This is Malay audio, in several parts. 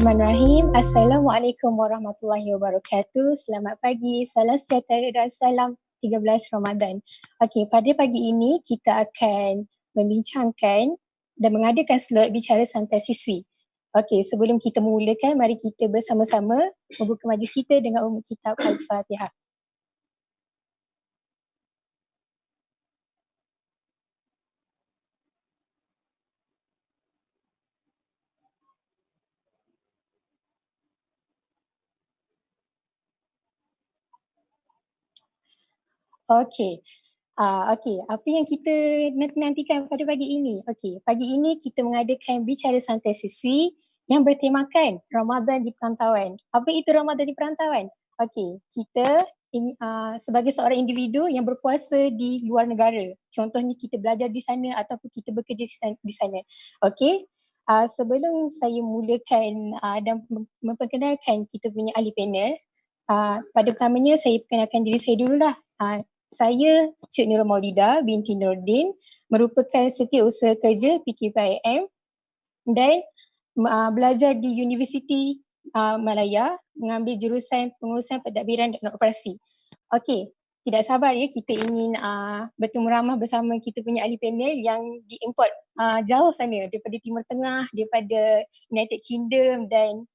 Bismillahirrahmanirrahim. Assalamualaikum warahmatullahi wabarakatuh. Selamat pagi, salam sejahtera dan salam 13 Ramadan. Okey, pada pagi ini kita akan membincangkan dan mengadakan slot bicara santai siswi. Okey, sebelum kita memulakan, mari kita bersama-sama membuka majlis kita dengan kitab Al-Fatihah. Okey. Okey, apa yang kita nantikan pada pagi ini? Okey, pagi ini kita mengadakan bicara santai siswi yang bertemakan Ramadan di perantauan. Apa itu Ramadan di perantauan? Okey, kita sebagai seorang individu yang berpuasa di luar negara. Contohnya kita belajar di sana ataupun kita bekerja di sana. Okey, sebelum saya mulakan dan memperkenalkan kita punya ahli panel, pada pertamanya saya perkenalkan diri saya dululah. Saya Cik Nurul Maulida binti Nurdin, merupakan setiausaha kerja PKPIM dan belajar di Universiti Malaya, mengambil jurusan pengurusan pentadbiran dan operasi. Okey, tidak sabar ya kita ingin bertemu ramah bersama kita punya ahli panel yang diimport jauh sana daripada Timur Tengah, daripada United Kingdom dan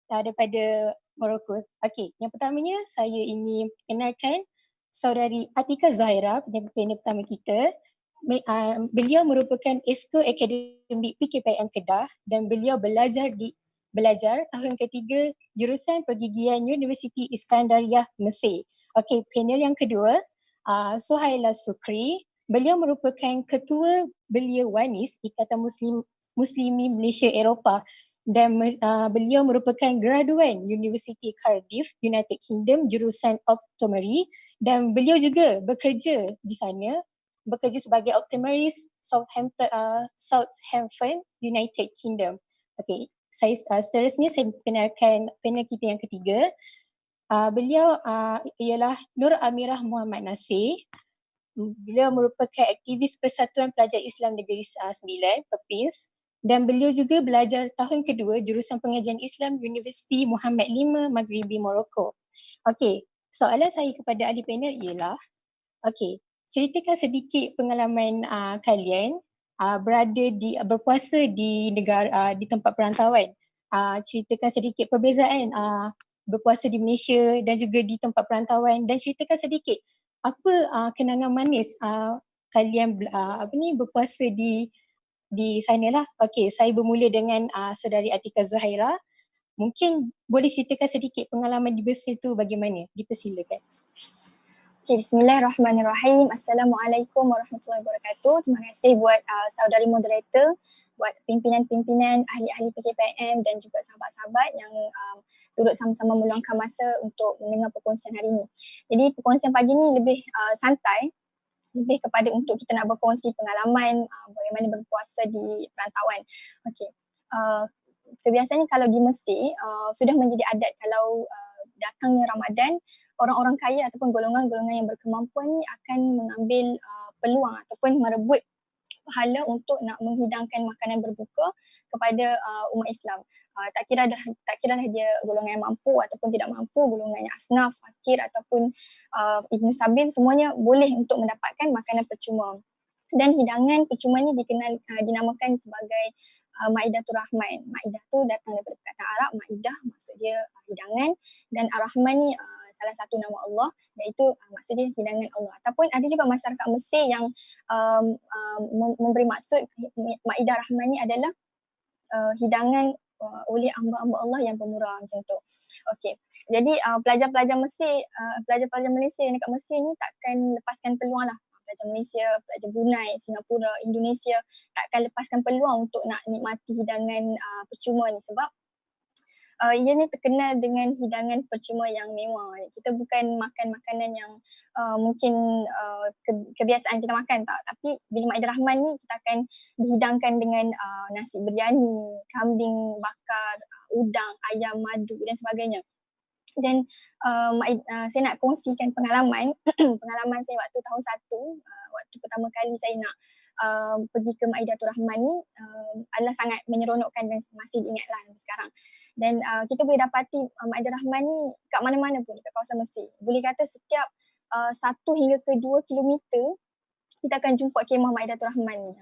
daripada Morocco. Okey, yang pertamanya saya ingin kenalkan saudari Atika Zahira, panel pertama kita. Beliau merupakan Esko Akademik PKPM Kedah dan beliau belajar tahun ketiga jurusan pergigian Universiti Iskandariah Mesir. Okey, panel yang kedua, Suhaila Sukri. Beliau merupakan ketua belia Wanis Ikatan Muslimi Malaysia Eropah dan beliau merupakan graduan University Cardiff, United Kingdom, jurusan optometry dan beliau juga bekerja di sana, bekerja sebagai optometrist Southampton, United Kingdom. Okey, seterusnya saya perkenalkan panel kita yang ketiga. Beliau ialah Nur Amirah Muhammad Nasir. Beliau merupakan aktivis Persatuan Pelajar Islam Negeri Sembilan, PERPINS, dan beliau juga belajar tahun kedua jurusan pengajian Islam Universiti Muhammad V Maghribi Morocco. Okey, soalan saya kepada ahli panel ialah, okey, ceritakan sedikit pengalaman kalian berpuasa di negara di tempat perantauan. Ceritakan sedikit perbezaan berpuasa di Malaysia dan juga di tempat perantauan dan ceritakan sedikit apa kenangan manis kalian berpuasa di sana lah. Okey, saya bermula dengan saudari Atika Zuhaira. Mungkin boleh ceritakan sedikit pengalaman di Mesir tu bagaimana? Dipersilakan. Okay, bismillahirrahmanirrahim. Assalamualaikum warahmatullahi wabarakatuh. Terima kasih buat saudari moderator, buat pimpinan-pimpinan, ahli-ahli PKPM dan juga sahabat-sahabat yang turut sama-sama meluangkan masa untuk mendengar perkongsian hari ini. Jadi perkongsian pagi ni lebih santai, lebih kepada untuk kita nak berkongsi pengalaman bagaimana berpuasa di perantauan. Okey. Kebiasaannya kalau di Mesir sudah menjadi adat kalau datangnya Ramadan, orang-orang kaya ataupun golongan-golongan yang berkemampuan ni akan mengambil peluang ataupun merebut pahala untuk nak menghidangkan makanan berbuka kepada umat Islam. Tak kira dah dia golongan yang mampu ataupun tidak mampu, golongan yang asnaf, fakir ataupun Ibnu Sabil, semuanya boleh untuk mendapatkan makanan percuma. Dan hidangan percuma ni dinamakan sebagai Maidatul Rahman. Maidah tu datang daripada perkataan Arab, Maidah maksud dia hidangan, dan Ar-Rahman ni salah satu nama Allah, iaitu maksud dia hidangan Allah. Ataupun ada juga masyarakat Mesir yang memberi maksud Maidah Rahman ni adalah hidangan oleh hamba-hamba Allah yang pemurah, macam tu. Okey. Jadi pelajar-pelajar Mesir, pelajar-pelajar Malaysia yang dekat Mesir ni takkan lepaskan peluang lah. Pelajar Malaysia, pelajar Brunei, Singapura, Indonesia takkan lepaskan peluang untuk nak nikmati hidangan percuma ni sebab ia ni terkenal dengan hidangan percuma yang mewah. Kita bukan makan makanan yang mungkin kebiasaan kita makan tak. Tapi bila Maidah Rahman ni kita akan dihidangkan dengan nasi biryani, kambing bakar, udang, ayam, madu dan sebagainya. Dan saya nak kongsikan pengalaman pengalaman saya waktu tahun 1, waktu pertama kali saya nak pergi ke Maidatul Rahman ni adalah sangat menyeronokkan dan masih diingatlah sekarang. Dan kita boleh dapati Maidatul Rahman ni kat mana-mana pun dekat kawasan Mesir. Boleh kata setiap 1 hingga ke 2 kilometer kita akan jumpa kemah Maidatul Rahman ni.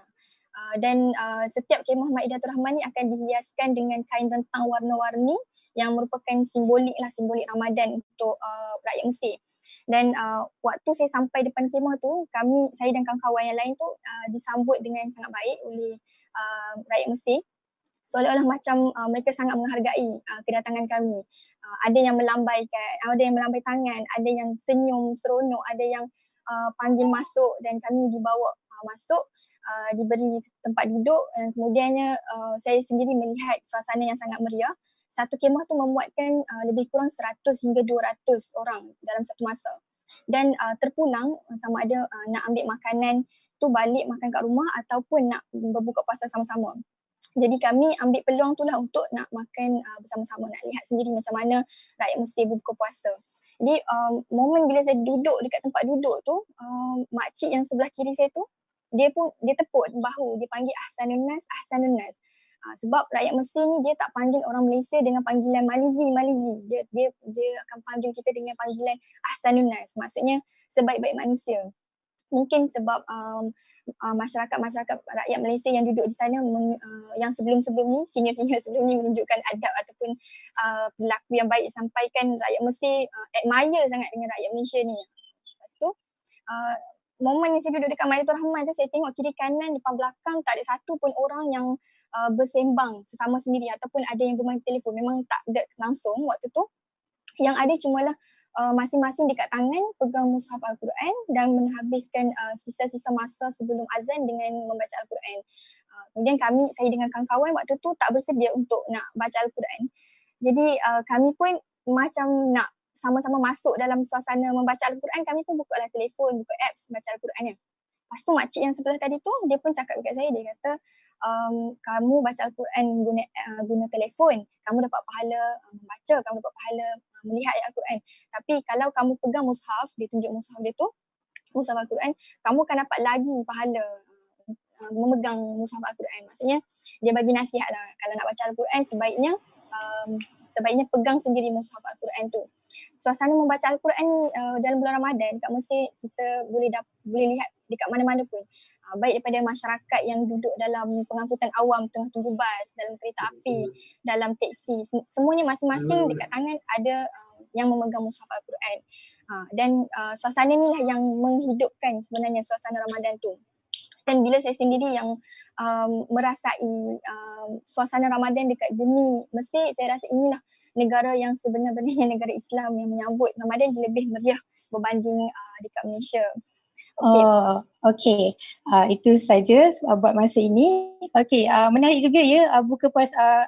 Dan setiap kemah Maidatul Rahman ni akan dihiaskan dengan kain rentang warna-warni yang merupakan simbolik Ramadan untuk rakyat Mesir. Dan waktu saya sampai depan kemah tu, saya dan kawan-kawan yang lain tu disambut dengan sangat baik oleh rakyat Mesir. Seolah-olah macam mereka sangat menghargai kedatangan kami. Ada yang melambaikan, ada yang melambai tangan, ada yang senyum seronok, ada yang panggil masuk dan kami dibawa masuk, diberi tempat duduk dan kemudiannya saya sendiri melihat suasana yang sangat meriah. Satu kemah tu memuatkan lebih kurang 100 hingga 200 orang dalam satu masa. Dan terpulang sama ada nak ambil makanan tu balik makan kat rumah ataupun nak berbuka puasa sama-sama. Jadi kami ambil peluang tu lah untuk nak makan bersama-sama, nak lihat sendiri macam mana rakyat Mesir berbuka puasa. Jadi momen bila saya duduk dekat tempat duduk tu, makcik yang sebelah kiri saya tu, dia tepuk bahu, dia panggil Ahsanun Nas, Ahsanun Nas. Sebab rakyat Mesir ni dia tak panggil orang Malaysia dengan panggilan Malizi. Dia akan panggil kita dengan panggilan Ahsanun Nas. Maksudnya sebaik-baik manusia. Mungkin sebab masyarakat rakyat Malaysia yang duduk di sana yang sebelum-sebelum ni, senior-senior sebelum ni menunjukkan adab ataupun perilaku yang baik, sampaikan rakyat Mesir admire sangat dengan rakyat Malaysia ni. Lepas tu momen yang saya duduk dekat Maidatul Rahman tu, saya tengok kiri kanan depan belakang tak ada satu pun orang yang bersembang sesama sendiri ataupun ada yang bermain telefon. Memang tak ada langsung waktu tu. Yang ada cumalah masing-masing dekat tangan pegang mushaf Al-Quran dan menghabiskan sisa-sisa masa sebelum azan dengan membaca Al-Quran. Kemudian saya dengan kawan-kawan waktu tu tak bersedia untuk nak baca Al-Quran. Jadi kami pun macam nak sama-sama masuk dalam suasana membaca Al-Quran, kami pun buka lah telefon, buka apps baca Al-Quran. Lepas tu makcik yang sebelah tadi tu, dia pun cakap dekat saya, dia kata, kamu baca Al-Quran guna telefon, kamu dapat pahala membaca, kamu dapat pahala melihat ayat Al-Quran. Tapi kalau kamu pegang mushaf, dia tunjuk mushaf dia tu, mushaf Al-Quran, kamu akan dapat lagi pahala memegang mushaf Al-Quran. Maksudnya dia bagi nasihat lah, kalau nak baca Al-Quran sebaiknya pegang sendiri mushaf Al-Quran tu. Suasana membaca Al-Quran ni dalam bulan Ramadan kat Mesir kita boleh lihat dekat mana-mana pun. Baik daripada masyarakat yang duduk dalam pengangkutan awam tengah tunggu bas, dalam kereta api, dalam teksi, semuanya masing-masing dekat tangan ada yang memegang mushaf Al-Quran. Dan suasana ni lah yang menghidupkan sebenarnya suasana Ramadan tu. Dan bila saya sendiri yang merasai suasana Ramadan dekat bumi Mesir, saya rasa inilah negara yang sebenar-benarnya negara Islam yang menyambut Ramadan lebih meriah berbanding dekat Malaysia. Okay. Itu saja buat masa ini. Okay, menarik juga ya buka puasa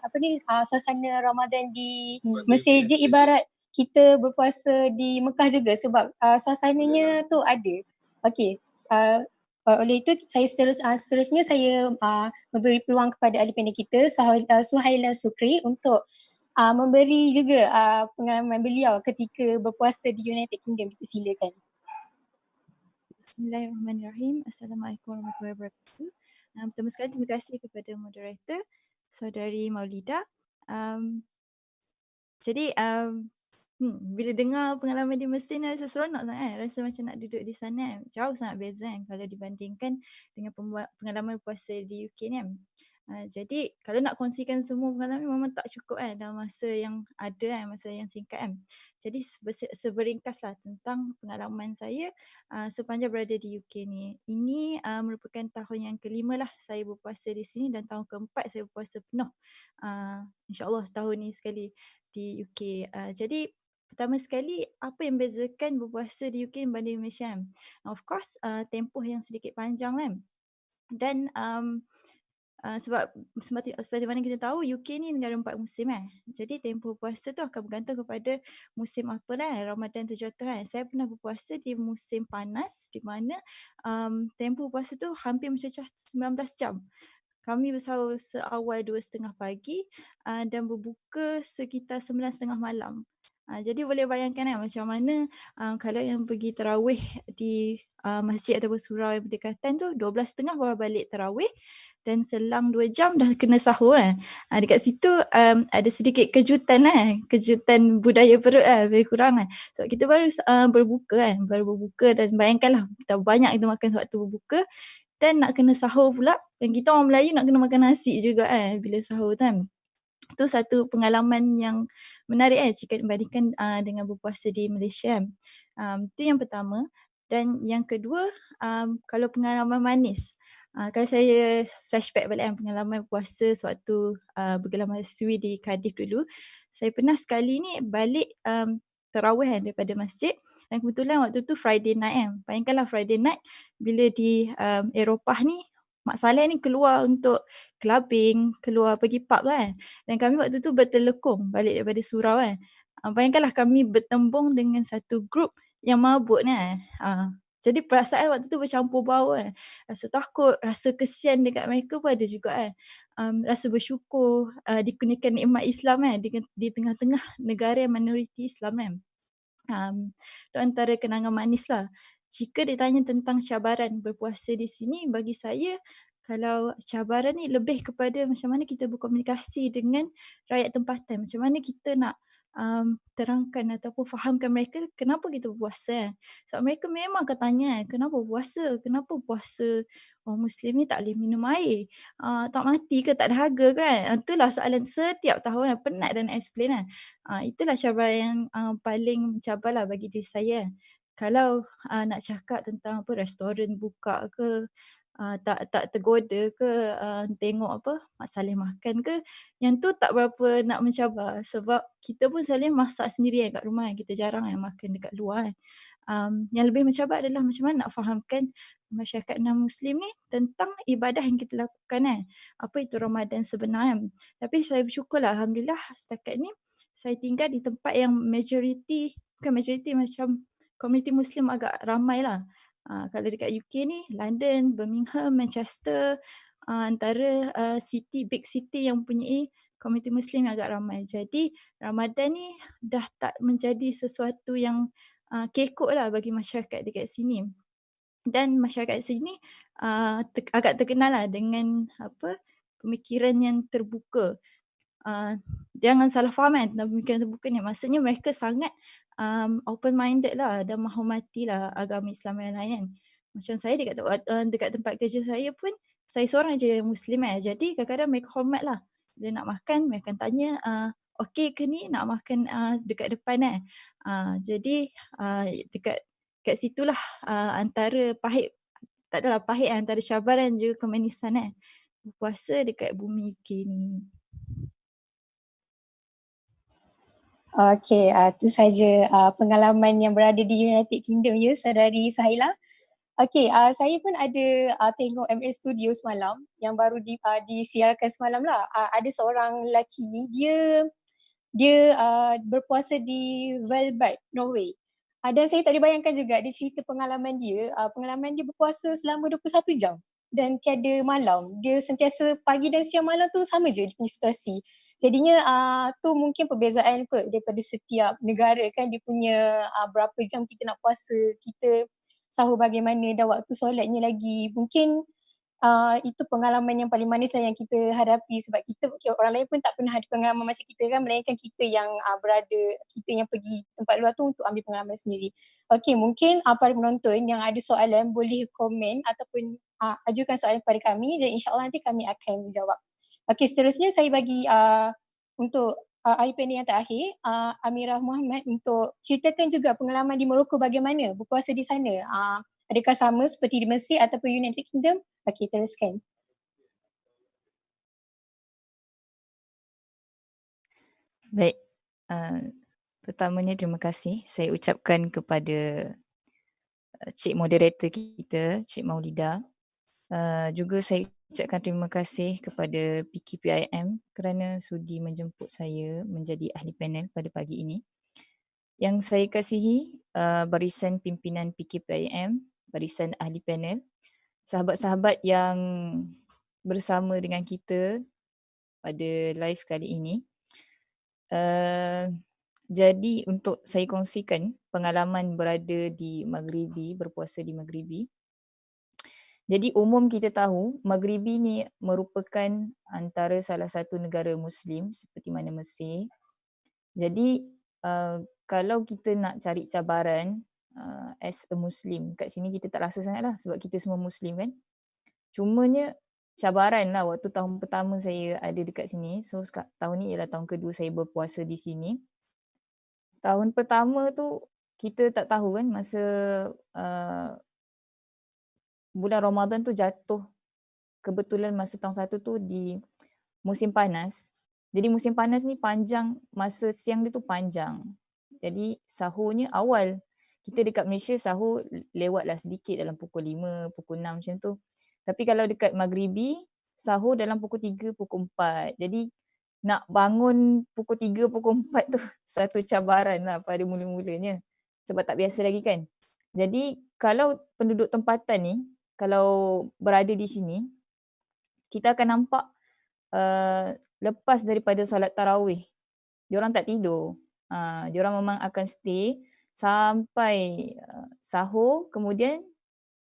suasana Ramadan di Mesir. Dia ibarat kita berpuasa di Mekah juga sebab suasananya tu ada. Okay. Oleh itu saya seterusnya saya memberi peluang kepada ahli panel kita Suhaila Sukri untuk memberi juga pengalaman beliau ketika berpuasa di United Kingdom. Silakan. Bismillahirrahmanirrahim. Assalamualaikum warahmatullahi wabarakatuh. Pertama sekali terima kasih kepada moderator Saudari Maulida. Bila dengar pengalaman di Mesir ni rasa seronok sangat, rasa macam nak duduk di sana. Jauh sangat beza kalau dibandingkan dengan pengalaman puasa di UK ni. Jadi kalau nak kongsikan semua pengalaman memang tak cukup dalam masa yang ada, masa yang singkat . Jadi seberingkaslah tentang pengalaman saya sepanjang berada di UK ni. Ini merupakan tahun yang kelima lah saya berpuasa di sini dan tahun keempat saya berpuasa penuh. InsyaAllah tahun ni sekali di UK. Jadi pertama sekali apa yang bezakan berpuasa di UK berbanding Malaysia? Of course tempoh yang sedikit panjang dan sebab seperti mana kita tahu UK ni negara 4 musim Jadi tempoh puasa tu akan bergantung kepada musim apa Ramadan tu jatuh Saya pernah berpuasa di musim panas di mana tempoh puasa tu hampir mencecah 19 jam. Kami bersahur seawal 2.30 pagi dan berbuka sekitar 9.30 malam. Jadi boleh bayangkan macam mana kalau yang pergi tarawih di masjid ataupun surau yang berdekatan tu 12.30 baru balik tarawih dan selang 2 jam dah kena sahur dekat situ ada sedikit kejutan kejutan budaya perut lebih kurang sebab kita baru berbuka dan bayangkanlah kita banyak kita makan waktu berbuka dan nak kena sahur pula dan kita orang Melayu nak kena makan nasi juga bila sahur tu. Itu satu pengalaman yang menarik jika dibandingkan dengan berpuasa di Malaysia. Itu yang pertama. Dan yang kedua, kalau pengalaman manis. Kalau saya flashback balik pengalaman puasa sewaktu bergelar mahasiswi di Cardiff dulu, saya pernah sekali ni balik tarawih daripada masjid dan kebetulan waktu tu Friday night Bayangkanlah Friday night bila di Eropah ni Mak Saleh ni keluar untuk clubbing, keluar pergi pub Dan kami waktu tu bertelekung balik daripada surau Bayangkanlah kami bertembung dengan satu grup yang mabuk Jadi perasaan waktu tu bercampur bau Rasa takut, rasa kesian dekat mereka pun ada juga Rasa bersyukur dikurniakan nikmat Islam di tengah-tengah negara yang minoriti Islam Itu antara kenangan manis lah. Jika ditanya tentang cabaran berpuasa di sini, bagi saya kalau cabaran ni lebih kepada macam mana kita berkomunikasi dengan rakyat tempatan. Macam mana kita nak terangkan ataupun fahamkan mereka kenapa kita berpuasa. Sebab mereka memang akan tanya kenapa puasa? Kenapa puasa orang Muslim ni tak boleh minum air? Tak mati ke? Tak dahaga kan? Itulah soalan setiap tahun penat dan nak explain Itulah cabaran yang paling mencabar lah bagi diri saya. Kalau nak cakap tentang restoran buka ke, tak tergoda ke, tengok Mak Saleh makan ke, yang tu tak berapa nak mencabar sebab kita pun selalu masak sendiri kat rumah kita jarang makan dekat luar Yang lebih mencabar adalah macam mana nak fahamkan masyarakat non-Muslim ni tentang ibadah yang kita lakukan apa itu Ramadan sebenarnya. Tapi saya bersyukurlah Alhamdulillah setakat ni saya tinggal di tempat yang bukan majoriti macam komuniti Muslim agak ramai lah. Kalau dekat UK ni, London, Birmingham, Manchester, antara big city yang mempunyai komuniti Muslim yang agak ramai. Jadi Ramadan ni dah tak menjadi sesuatu yang kekok lah bagi masyarakat dekat sini. Dan masyarakat sini agak terkenal lah dengan pemikiran yang terbuka. Jangan salah faham tentang pemikiran terbuka ni. Maksudnya mereka sangat open-minded lah dan menghormati lah agama Islam yang lain. Macam saya dekat tempat kerja saya pun, saya seorang je Muslim Jadi kadang-kadang mereka hormat lah. Bila nak makan, mereka akan tanya, okey ke ni nak makan dekat depan Jadi dekat situlah antara pahit, tak adalah pahit antara cabaran juga kemanisan berpuasa dekat bumi UK ni. Okay, itu saja pengalaman yang berada di United Kingdom saudari Sahila. Okay, saya pun ada tengok MS Studio semalam yang baru disiarkan semalam lah. Ada seorang lelaki ni, dia berpuasa di Svalbard, Norway. Dan saya tak boleh bayangkan juga dia cerita pengalaman dia berpuasa selama 21 jam dan tiada malam. Dia sentiasa pagi dan siang malam tu sama je dia punya situasi. Jadinya tu mungkin perbezaan kot daripada setiap negara kan, dia punya berapa jam kita nak puasa, kita sahur bagaimana dan waktu solatnya lagi. Mungkin itu pengalaman yang paling manis lah yang kita hadapi sebab kita orang lain pun tak pernah ada pengalaman macam kita kan, melainkan kita yang kita yang pergi tempat luar tu untuk ambil pengalaman sendiri. Okay, mungkin para penonton yang ada soalan boleh komen ataupun ajukan soalan kepada kami dan insyaAllah nanti kami akan menjawab. Okay, seterusnya saya bagi untuk ahli panel yang terakhir, Amirah Muhammad untuk ceritakan juga pengalaman di Morocco bagaimana berpuasa di sana. Adakah sama seperti di Mesir ataupun United Kingdom? Okay, teruskan. Baik, pertamanya terima kasih saya ucapkan kepada Cik Moderator kita, Cik Maulida. Juga saya ucapkan terima kasih kepada PKPIM kerana sudi menjemput saya menjadi ahli panel pada pagi ini. Yang saya kasihi barisan pimpinan PKPIM, barisan ahli panel, sahabat-sahabat yang bersama dengan kita pada live kali ini. Jadi untuk saya kongsikan pengalaman berada di Maghribi, berpuasa di Maghribi. Jadi umum kita tahu Maghribi ni merupakan antara salah satu negara Muslim seperti mana Mesir. Jadi kalau kita nak cari cabaran as a Muslim, kat sini kita tak rasa sangat lah sebab kita semua Muslim kan. Cumanya cabaran lah waktu tahun pertama saya ada dekat sini. So tahun ni ialah tahun kedua saya berpuasa di sini. Tahun pertama tu kita tak tahu kan masa bulan Ramadan tu jatuh kebetulan masa tahun satu tu di musim panas. Jadi musim panas ni panjang, masa siang dia tu panjang. Jadi sahurnya awal. Kita dekat Malaysia sahur lewatlah sedikit dalam pukul 5, pukul 6 macam tu. Tapi kalau dekat Maghribi, sahur dalam pukul 3, pukul 4. Jadi nak bangun pukul 3, pukul 4 tu satu cabaran lah pada mula-mulanya. Sebab tak biasa lagi kan. Jadi kalau penduduk tempatan ni, kalau berada di sini, kita akan nampak lepas daripada solat tarawih, diorang tak tidur. Diorang memang akan stay sampai sahur, kemudian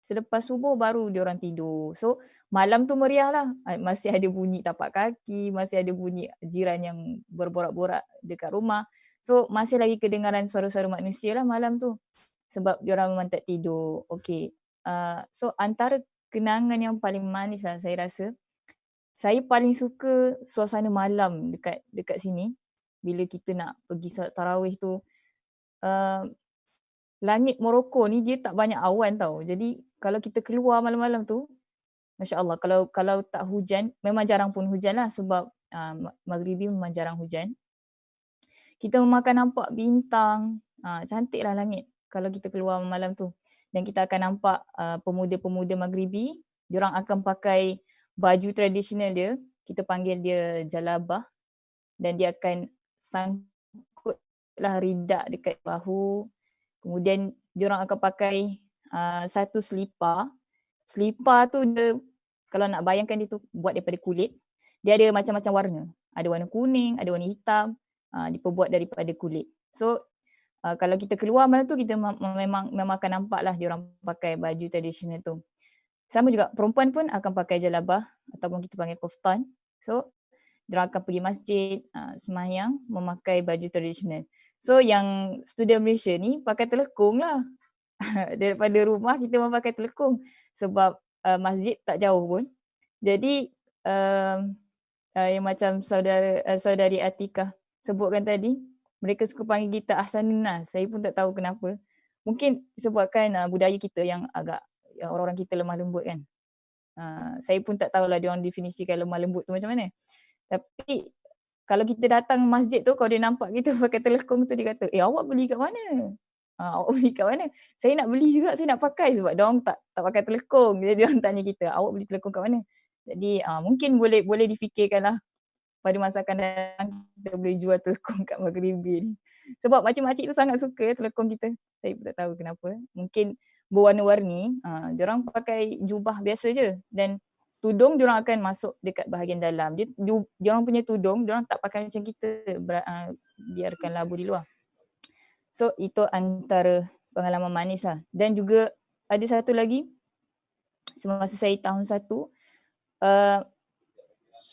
selepas subuh baru diorang tidur. So malam tu meriah lah. Masih ada bunyi tapak kaki, masih ada bunyi jiran yang berborak-borak dekat rumah. So masih lagi kedengaran suara-suara manusia lah malam tu. Sebab diorang memang tak tidur. Okay. So antara kenangan yang paling manis lah saya rasa, saya paling suka suasana malam dekat sini. Bila kita nak pergi solat tarawih tu, langit Morocco ni dia tak banyak awan tau. Jadi kalau kita keluar malam-malam tu, Masya Allah, kalau tak hujan, memang jarang pun hujan lah sebab Maghribi memang jarang hujan. Kita memang akan nampak bintang, cantik lah langit kalau kita keluar malam tu. Dan kita akan nampak pemuda-pemuda Maghribi, diorang akan pakai baju tradisional dia, kita panggil dia jalabah, dan dia akan sangkutlah ridak dekat bahu. Kemudian diorang akan pakai satu selipar. Selipar tu dia, kalau nak bayangkan dia tu buat daripada kulit, dia ada macam-macam warna. Ada warna kuning, ada warna hitam, diperbuat daripada kulit. So kalau kita keluar malam tu, kita memang akan nampak lah diorang pakai baju tradisional tu. Sama juga perempuan pun akan pakai jalabah ataupun kita panggil koftan. So diorang akan pergi masjid, sembahyang memakai baju tradisional. So yang student Malaysia ni pakai telekung lah. Daripada rumah kita memakai telekung sebab masjid tak jauh pun. Jadi yang macam saudari Atikah sebutkan tadi, mereka suka panggil kita Ahsanun Nas. Saya pun tak tahu kenapa. Mungkin disebabkan budaya kita yang agak orang-orang kita lemah lembut kan. Saya pun tak tahulah diorang definisikan lemah lembut tu macam mana. Tapi kalau kita datang masjid tu, kalau dia nampak kita pakai telekung tu, dia kata, awak beli kat mana? Awak beli kat mana? Saya nak beli juga, saya nak pakai sebab diorang tak pakai telekung. Jadi diorang tanya kita, awak beli telekung kat mana? Jadi mungkin boleh difikirkan lah pada masa akan datang kita boleh jual telekung kat Maghribi ni. Sebab makcik-makcik tu sangat suka telekung kita. Saya pun tak tahu kenapa. Mungkin berwarna-warni, diorang pakai jubah biasa je dan tudung diorang akan masuk dekat bahagian dalam. Diorang punya tudung, diorang tak pakai macam kita, biarkan labu di luar. So itu antara pengalaman manis lah. Dan juga ada satu lagi, semasa saya tahun 1,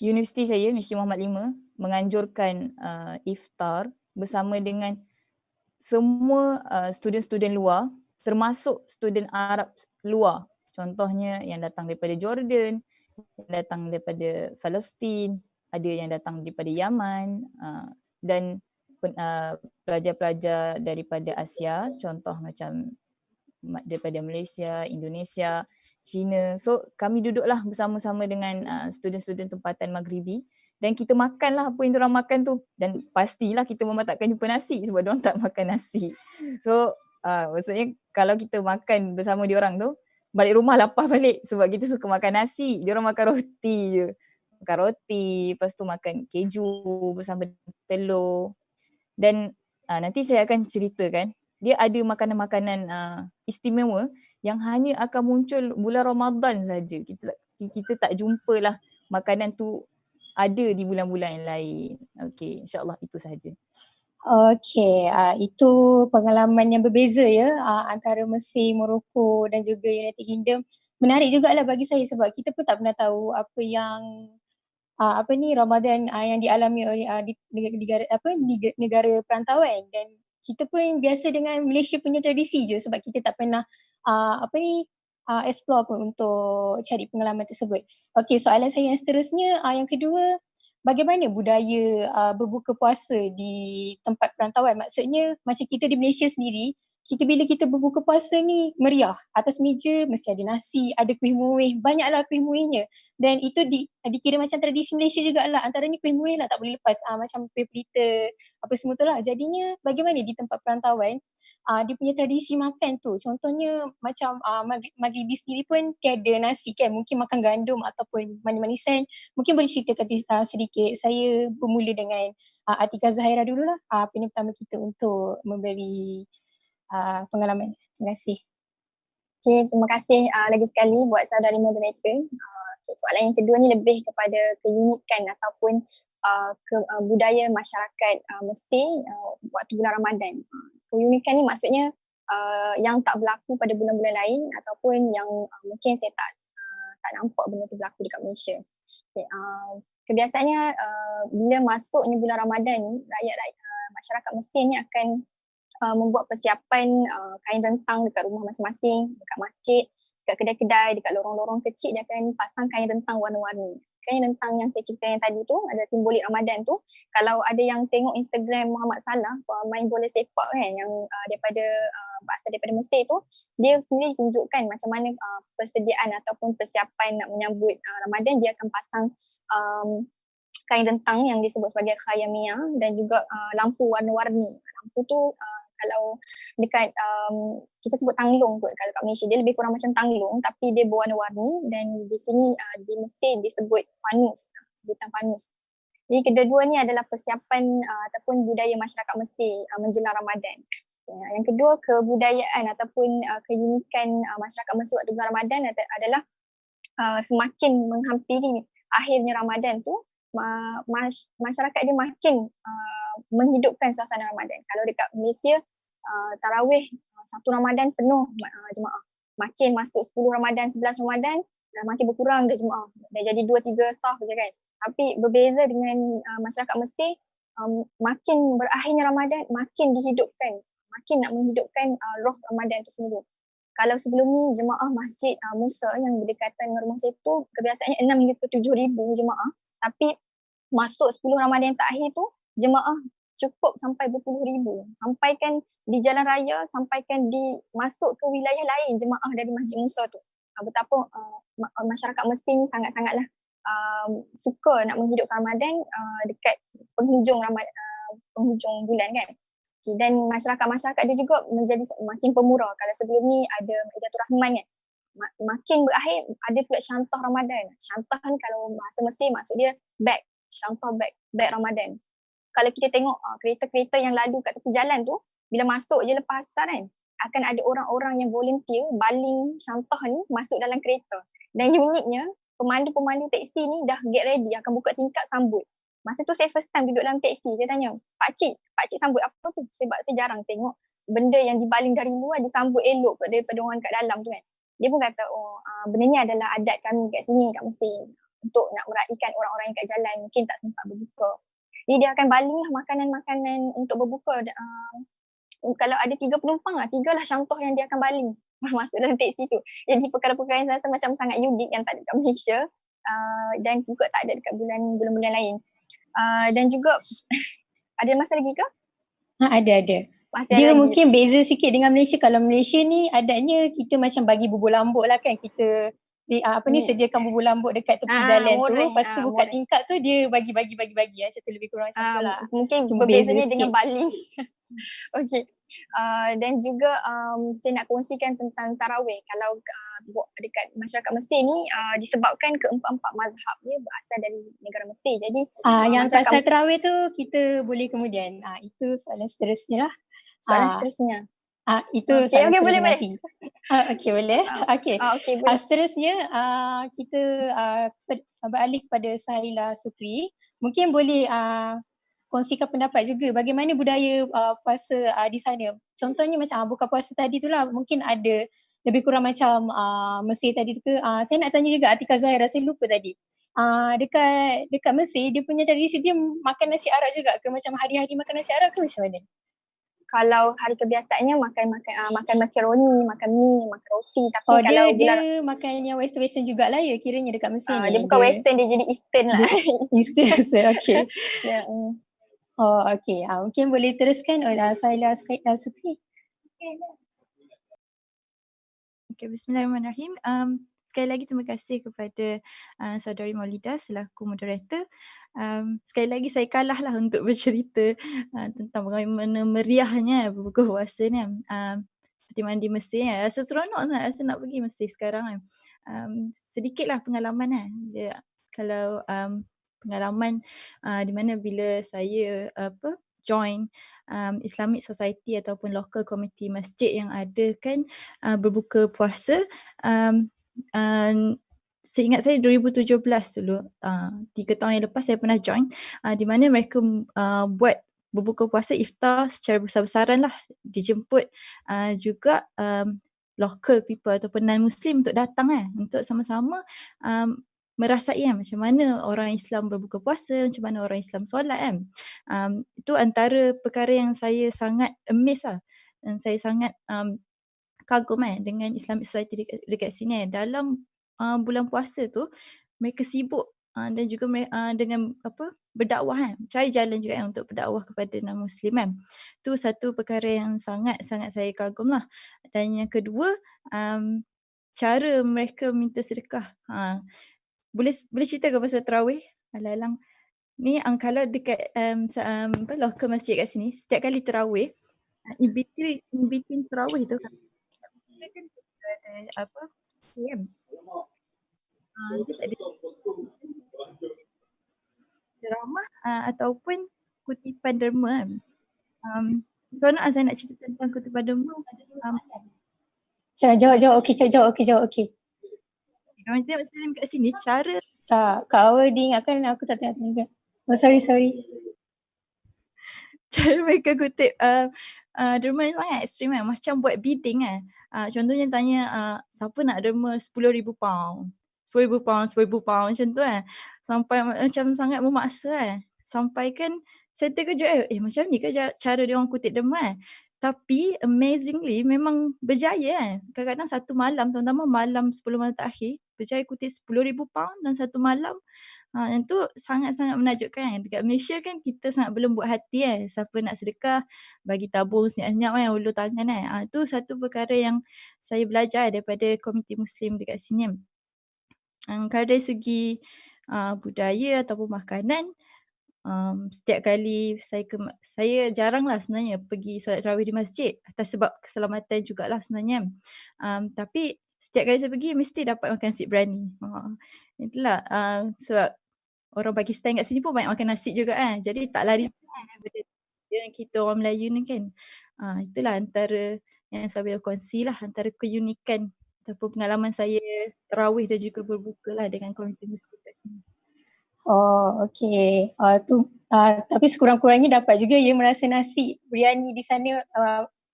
universiti saya, Universiti Muhammad V, menganjurkan iftar bersama dengan semua student-student luar, termasuk student Arab luar. Contohnya yang datang daripada Jordan, yang datang daripada Palestin, ada yang datang daripada Yaman, dan pelajar-pelajar daripada Asia, contoh macam daripada Malaysia, Indonesia, China. So kami duduklah bersama-sama dengan student-student tempatan Maghribi dan kita makanlah apa yang diorang makan tu. Dan pastilah kita memang takkan jumpa nasi sebab diorang tak makan nasi. So maksudnya kalau kita makan bersama diorang tu, balik rumah lapar balik sebab kita suka makan nasi. Diorang makan roti je. Makan roti, lepas tu makan keju bersama telur. Dan nanti saya akan ceritakan, dia ada makanan-makanan istimewa yang hanya akan muncul bulan Ramadan saja. Kita tak jumpalah makanan tu ada di bulan-bulan yang lain. Okey, insya-Allah itu sahaja. Okey, itu pengalaman yang berbeza ya antara Mesir, Morocco dan juga United Kingdom. Menarik jugalah bagi saya sebab kita pun tak pernah tahu apa yang Ramadan yang dialami oleh di negara perantauan, dan kita pun biasa dengan Malaysia punya tradisi je sebab kita tak pernah explore pun untuk cari pengalaman tersebut. Okey, soalan saya yang seterusnya, yang kedua, bagaimana budaya berbuka puasa di tempat perantauan? Maksudnya macam kita di Malaysia sendiri, bila kita berbuka puasa ni meriah. Atas meja mesti ada nasi, ada kuih muih, banyaklah kuih muihnya. Dan itu dikira macam tradisi Malaysia jugalah. Antaranya kuih muih lah tak boleh lepas. Macam kuih pelita, apa semua tu lah. Jadinya bagaimana di tempat perantauan, dia punya tradisi makan tu. Contohnya macam Maghribi sendiri pun tiada nasi kan. Mungkin makan gandum ataupun manis-manisan. Mungkin boleh ceritakan sedikit. Saya bermula dengan Atika Zahira dululah. Ini pertama kita untuk memberi pengalaman. Terima kasih. Okay, terima kasih lagi sekali buat saudari moderator. Okay, soalan yang kedua ni lebih kepada keunikan ataupun budaya masyarakat Mesir waktu bulan Ramadan. Keunikan ni maksudnya yang tak berlaku pada bulan-bulan lain ataupun yang mungkin saya tak nampak benda tu berlaku dekat Malaysia. Okay, kebiasaannya bila masuknya bulan Ramadan ni, masyarakat Mesir ni akan membuat persiapan kain rentang dekat rumah masing-masing, dekat masjid, dekat kedai-kedai, dekat lorong-lorong kecil dia akan pasang kain rentang warna-warni. Kain rentang yang saya ceritakan tadi tu, ada simbolik Ramadan tu, kalau ada yang tengok Instagram Muhammad Salah, main bola sepak kan, yang berasal daripada Mesir tu, dia sendiri tunjukkan macam mana persediaan ataupun persiapan nak menyambut Ramadan. Dia akan pasang kain rentang yang disebut sebagai khayamiyah dan juga lampu warna-warni. Lampu tu kalau dekat kita sebut tanglung kot kalau kat Malaysia, dia lebih kurang macam tanglung tapi dia berwarna-warni, dan di sini di Mesir disebut fanus, sebutan fanus. Jadi kedua-dua ni adalah persiapan ataupun budaya masyarakat Mesir menjelang Ramadan. Yang kedua, kebudayaan ataupun keunikan masyarakat Mesir waktu bulan Ramadan adalah semakin menghampiri akhirnya Ramadan tu, masyarakat dia makin menghidupkan suasana Ramadan. Kalau dekat Malaysia, tarawih satu Ramadan penuh jemaah. Makin masuk 10 Ramadan, 11 Ramadan, dah makin berkurang dah jemaah. Dah jadi 2-3 saf je kan. Tapi berbeza dengan masyarakat Mesir, makin berakhirnya Ramadan, makin dihidupkan. Makin nak menghidupkan roh Ramadan tu sendiri. Kalau sebelum ni jemaah Masjid Musa yang berdekatan dengan rumah saya tu, kebiasaannya 6 hingga 7 ribu jemaah. Tapi masuk 10 Ramadan yang terakhir tu, jemaah cukup sampai berpuluh ribu. Sampaikan di jalan raya, sampaikan masuk ke wilayah lain jemaah dari Masjid Musa tu. Betapa masyarakat Mesir ni sangat-sangatlah suka nak menghidupkan Ramadan dekat penghujung bulan kan. Dan masyarakat dia juga menjadi makin pemurah. Kalau sebelum ni ada Maidatul Rahman kan, makin berakhir ada pula Syantah Ramadan. Syantah ni kalau bahasa Mesir maksud dia bag, Syantah bag Ramadan. Kalau kita tengok kereta-kereta yang lalu kat tepi jalan tu, bila masuk je lepas asar kan, akan ada orang-orang yang volunteer baling Syantah ni masuk dalam kereta. Dan uniknya, pemandu-pemandu teksi ni dah get ready, akan buka tingkap sambut. Masa tu saya first time duduk dalam teksi, saya tanya, Pakcik sambut apa tu? Sebab saya jarang tengok benda yang dibaling dari luar disambut elok daripada orang kat dalam tu kan. Dia pun kata, benda ni adalah adat kami kat sini, kat Mesir, untuk nak meraihkan orang-orang yang kat jalan mungkin tak sempat berbuka. Jadi dia akan baling lah makanan-makanan untuk berbuka. Kalau ada 3 penumpang, 3 lah Syantah yang dia akan baling masuk dalam teksi tu. Jadi perkara-perkara yang saya rasa macam sangat unik yang tak ada kat Malaysia, dan juga tak ada dekat bulan-bulan lain. Dan juga ada masa lagi ke? Ada. Dia mungkin beza sikit dengan Malaysia. Kalau Malaysia ni adatnya kita macam bagi bubur lambuk lah kan. Kita sediakan bubur lambuk dekat tepi jalan tu. Lepas tu buka tingkap tu dia bagi. Satu lebih kurang satu lah. Mungkin berbezanya dengan baling. Okay. Dan juga saya nak kongsikan tentang tarawih. Kalau dekat masyarakat Mesir ni disebabkan keempat-empat mazhab dia berasal dari negara Mesir. Jadi yang pasal tarawih tu kita boleh kemudian. Itu soalan seterusnya lah. Seterusnya. Itu soalan seterusnya boleh. Nanti. Okay, boleh. Okay. Seterusnya kita beralih kepada Sahila Sukri. Mungkin boleh kongsikan pendapat juga bagaimana budaya puasa di sana. Contohnya macam buka puasa tadi tu lah, mungkin ada lebih kurang macam Mesir tadi tu ke. Saya nak tanya juga Atika Zahira, saya lupa tadi. Dekat Mesir dia punya tradisi dia makan nasi arak juga ke, macam hari-hari makan nasi arak ke macam mana? Kalau hari kebiasaannya makan makaroni, makan mie, makan roti. Tapi kalau dia makan yang western jugalah ya kiranya dekat Mesir ni. Dia bukan western, dia jadi eastern lah. Eastern, okay. Ya. Oh, okay. Mungkin boleh teruskan Saila Supri. Okay, bismillahirrahmanirrahim. Sekali lagi terima kasih kepada Saudari Maulidah selaku moderator. Sekali lagi saya kalah lah untuk bercerita tentang bagaimana meriahnya berbuka puasa ni. Seperti mana di Mesir kan. Rasa seronok sangat, rasa nak pergi Mesir sekarang kan. Sedikitlah pengalaman kan. Kalau pengalaman di mana bila saya join Islamic Society ataupun local committee masjid yang ada kan berbuka puasa. Seingat saya 2017 dulu, 3 tahun yang lepas saya pernah join di mana mereka buat berbuka puasa iftar secara besar-besaran lah, dijemput juga local people ataupun non-Muslim untuk datang untuk sama-sama merasai macam mana orang Islam berbuka puasa, macam mana orang Islam solat kan. Itu antara perkara yang saya sangat amazed lah dan saya sangat kagum dengan Islamic Society dekat sini. Dalam bulan puasa tu mereka sibuk dan juga dengan berdakwah cari jalan juga untuk berdakwah kepada non-Muslim kan. Tu satu perkara yang sangat-sangat saya kagum lah. Dan yang kedua, cara mereka minta sedekah. Boleh cerita ke pasal tarawih? Alang-alang ni kalau dekat local masjid kat sini, setiap kali tarawih, in between tarawih tu kan ada CM. Dia tak ada drama ataupun kutipan derma kan. Seronok saya nak cerita tentang kutipan derma. Jawab okey. Orang tengok Muslim kat sini cara tak, Kak Awa diingatkan aku tak tengok. Oh sorry. Cara mereka kutip derma ni sangat ekstrim kan, macam buat bidding kan. Contohnya tanya siapa nak derma £10,000 macam tu kan. Sampai macam sangat memaksa kan. Sampai kan saya terkejut macam ni ke cara dia orang kutip derma kan. Tapi amazingly memang berjaya kan. Kadang-kadang satu malam, terutama malam 10 malam terakhir, berjaya kutip £10,000 dalam satu malam. Yang tu sangat-sangat menakjubkan. Dekat Malaysia kan kita sangat berlembut hati siapa nak sedekah, bagi tabung senyap-senyap ulur tangan Itu satu perkara yang saya belajar daripada komiti Muslim dekat sini. Kalau dari segi budaya ataupun makanan, setiap kali saya jaranglah sebenarnya pergi solat tarawih di masjid atas sebab keselamatan jugalah sebenarnya. Tapi setiap kali saya pergi mesti dapat makan nasi berani. Itulah sebab orang Pakistan kat sini pun banyak makan nasi juga jadi tak lari daripada yang kita orang Melayu ni kan. Itulah antara yang saya boleh kongsi lah, antara keunikan ataupun pengalaman saya tarawih dan juga berbuka lah dengan komiti Muslim kat sini. Oh, okay. Tapi sekurang-kurangnya dapat juga merasa nasi biryani di sana,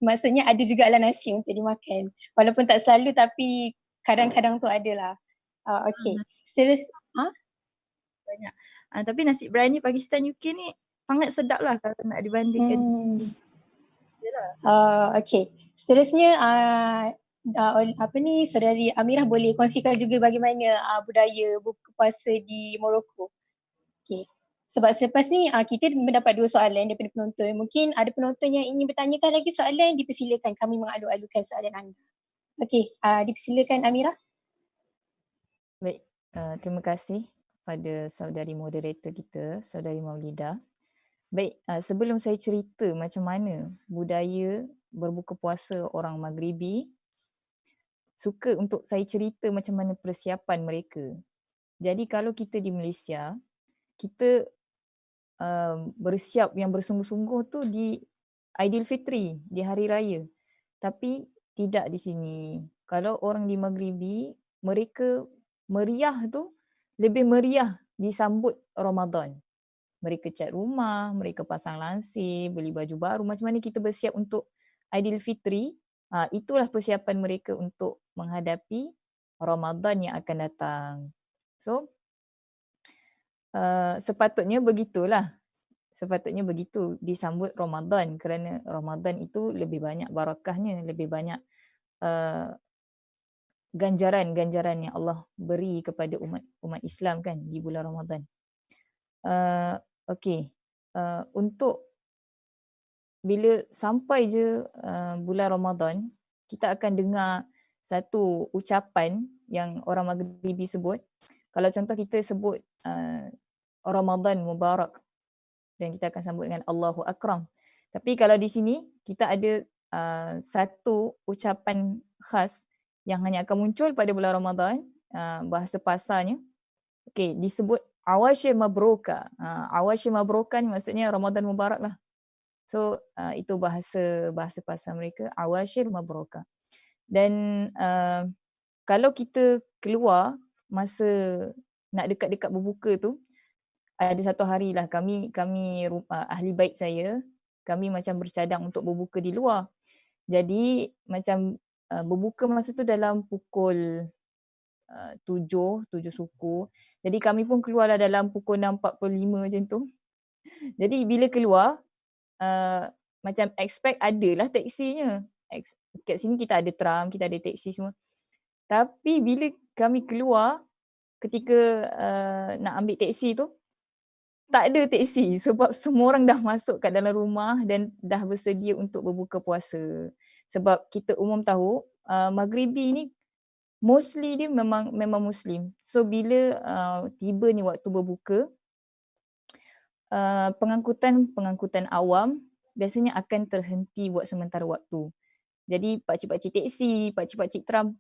maksudnya ada jugalah nasi untuk dimakan. Walaupun tak selalu tapi kadang-kadang tu adalah. Okay. Banyak. Tapi nasi biryani Pakistan UK ni sangat sedap lah kalau nak dibandingkan. Okay. Seterusnya Saudari Amirah boleh kongsikan juga bagaimana budaya buka puasa di Morocco. Okay. Sebab selepas ni kita mendapat 2 soalan daripada penonton. Mungkin ada penonton yang ingin bertanyakan lagi soalan, dipersilakan kami mengalu-alukan soalan anda. Okay, dipersilakan Amirah. Baik, terima kasih pada saudari moderator kita, Saudari Maulidah. Baik, sebelum saya cerita macam mana budaya berbuka puasa orang Maghribi, suka untuk saya cerita macam mana persiapan mereka. Jadi kalau kita di Malaysia, kita bersiap yang bersungguh-sungguh tu di Aidilfitri, di Hari Raya. Tapi tidak di sini. Kalau orang di Maghribi, mereka meriah tu lebih meriah disambut Ramadan. mereka cat rumah, mereka pasang lansir, beli baju baru. Macam mana kita bersiap untuk Aidilfitri, itulah persiapan mereka untuk menghadapi Ramadan yang akan datang. So, sepatutnya begitulah. Sepatutnya begitu disambut Ramadan, kerana Ramadan itu lebih banyak barakahnya, lebih banyak ganjaran-ganjaran yang Allah beri kepada umat Islam kan di bulan Ramadan. Okey. Untuk bila sampai je bulan Ramadan, kita akan dengar satu ucapan yang orang Maghribi sebut. Kalau contoh kita sebut Ramadan Mubarak, dan kita akan sambut dengan Allahu Akram. Tapi kalau di sini kita ada satu ucapan khas yang hanya akan muncul pada bulan Ramadan, bahasa pasarnya. Okey, disebut Awashir Mabruka. Awashir Mabruka ni maksudnya Ramadan Mubarak lah. So itu bahasa pasar mereka, Awashir Mabruka. Dan kalau kita keluar masa nak dekat-dekat berbuka tu, ada satu hari lah kami ahli bait saya, kami macam bercadang untuk berbuka di luar. Jadi macam berbuka masa tu dalam pukul 7 suku. Jadi kami pun keluarlah dalam pukul 6.45 macam tu. Jadi bila keluar, macam expect adalah taksinya. Kat sini kita ada tram, kita ada taksi semua. Tapi bila kami keluar, ketika nak ambil taksi tu, tak ada taksi sebab semua orang dah masuk kat dalam rumah dan dah bersedia untuk berbuka puasa. Sebab kita umum tahu Maghribi ni mostly dia memang Muslim. So bila tiba ni waktu berbuka, pengangkutan awam biasanya akan terhenti buat sementara waktu. Jadi pakcik-pakcik taksi, pakcik-pakcik tram,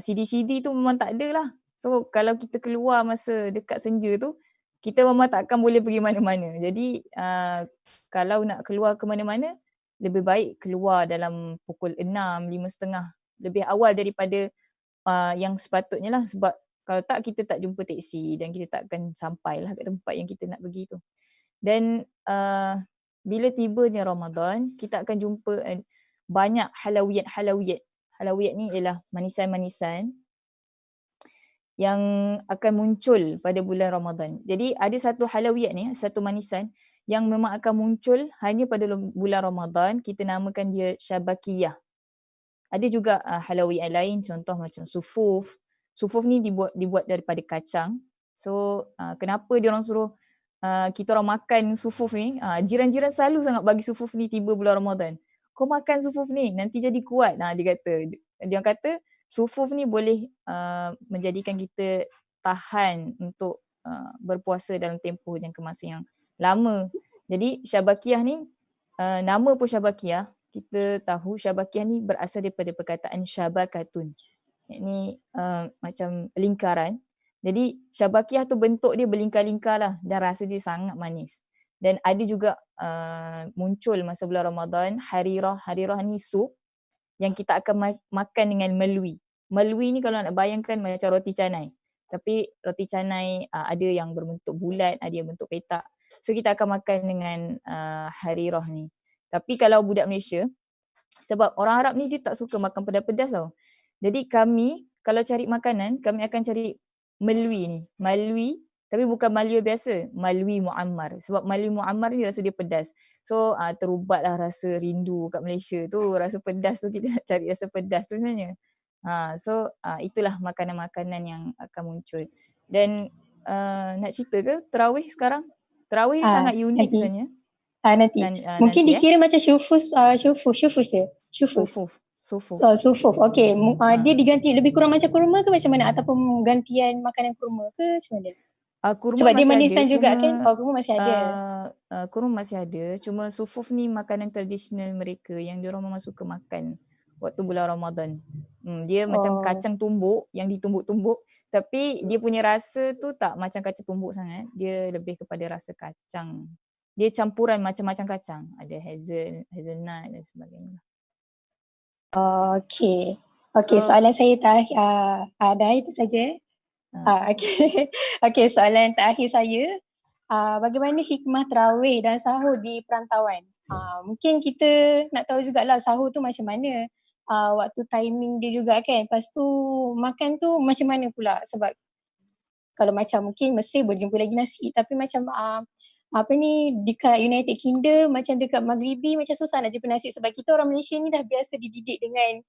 CD tu memang tak ada lah. So kalau kita keluar masa dekat senja tu, kita memang takkan boleh pergi mana-mana. Jadi kalau nak keluar ke mana-mana, lebih baik keluar dalam pukul 6, 5.30. Lebih awal daripada yang sepatutnya lah. Sebab kalau tak, kita tak jumpa teksi dan kita takkan sampailah ke tempat yang kita nak pergi tu. Dan bila tibanya Ramadan, kita akan jumpa banyak halawiyat. Halawiyat ni ialah manisan-manisan yang akan muncul pada bulan Ramadan. Jadi ada satu halawiyat ni, satu manisan yang memang akan muncul hanya pada bulan Ramadan. Kita namakan dia syabakiyah. Ada juga halawiyat lain, contoh macam sufuf. Sufuf ni dibuat daripada kacang. So kenapa dia orang suruh kita orang makan sufuf ni? Jiran-jiran selalu sangat bagi sufuf ni tiba bulan Ramadan. Kau makan sufuf ni nanti jadi kuat. Dia kata sufuf ni boleh menjadikan kita tahan untuk berpuasa dalam tempoh jangka masa yang lama. Jadi syabakiyah ni, nama pun syabakiyah, kita tahu syabakiyah ni berasal daripada perkataan syabakatun. Ini macam lingkaran. Jadi syabakiyah tu bentuk dia berlingkar-lingkar lah dan rasa dia sangat manis. Dan ada juga muncul masa bulan Ramadan harirah. Harirah ni sup yang kita akan makan dengan melwi. Melwi ni kalau nak bayangkan macam roti canai. Tapi roti canai ada yang berbentuk bulat, ada yang bentuk petak. So kita akan makan dengan harirah ni. Tapi kalau budak Malaysia, sebab orang Arab ni dia tak suka makan pedas-pedas tau. Jadi kami kalau cari makanan, kami akan cari melwi ni. Malwi, tapi bukan malwi biasa, malwi muammar. Sebab malwi muammar ni rasa dia pedas. So terubatlah rasa rindu kat Malaysia tu, rasa pedas tu, kita nak cari rasa pedas tu sebenarnya. So itulah makanan-makanan yang akan muncul. Dan nak cerita ke tarawih sekarang? Tarawih ni sangat unik nanti. sebenarnya. Nanti. Mungkin nanti, dikira macam syufus je. Sufuf. Okey. Dia diganti lebih kurang macam kurma ke macam mana? Ataupun gantian makanan kurma ke macam mana? Kurma sebab dia masih manisan ada, juga kan? Kurma masih ada. Kurma masih ada. Cuma sufuf ni makanan tradisional mereka yang diorang memang suka makan waktu bulan Ramadan. Dia macam kacang tumbuk yang ditumbuk-tumbuk. Tapi dia punya rasa tu tak macam kacang tumbuk sangat. Dia lebih kepada rasa kacang. Dia campuran macam-macam kacang. Ada hazelnut dan sebagainya. Okey, soalan saya dah itu saja. Okey, soalan terakhir saya. bagaimana hikmah tarawih dan sahur di perantauan. Mungkin kita nak tahu jugalah sahur tu macam mana, waktu timing dia juga kan. Lepas tu makan tu macam mana pula, sebab kalau macam mungkin Mesir boleh jumpa lagi nasi, tapi macam dekat United Kingdom macam dekat Maghribi macam susah nak jumpa nasi, sebab kita orang Malaysia ni dah biasa dididik dengan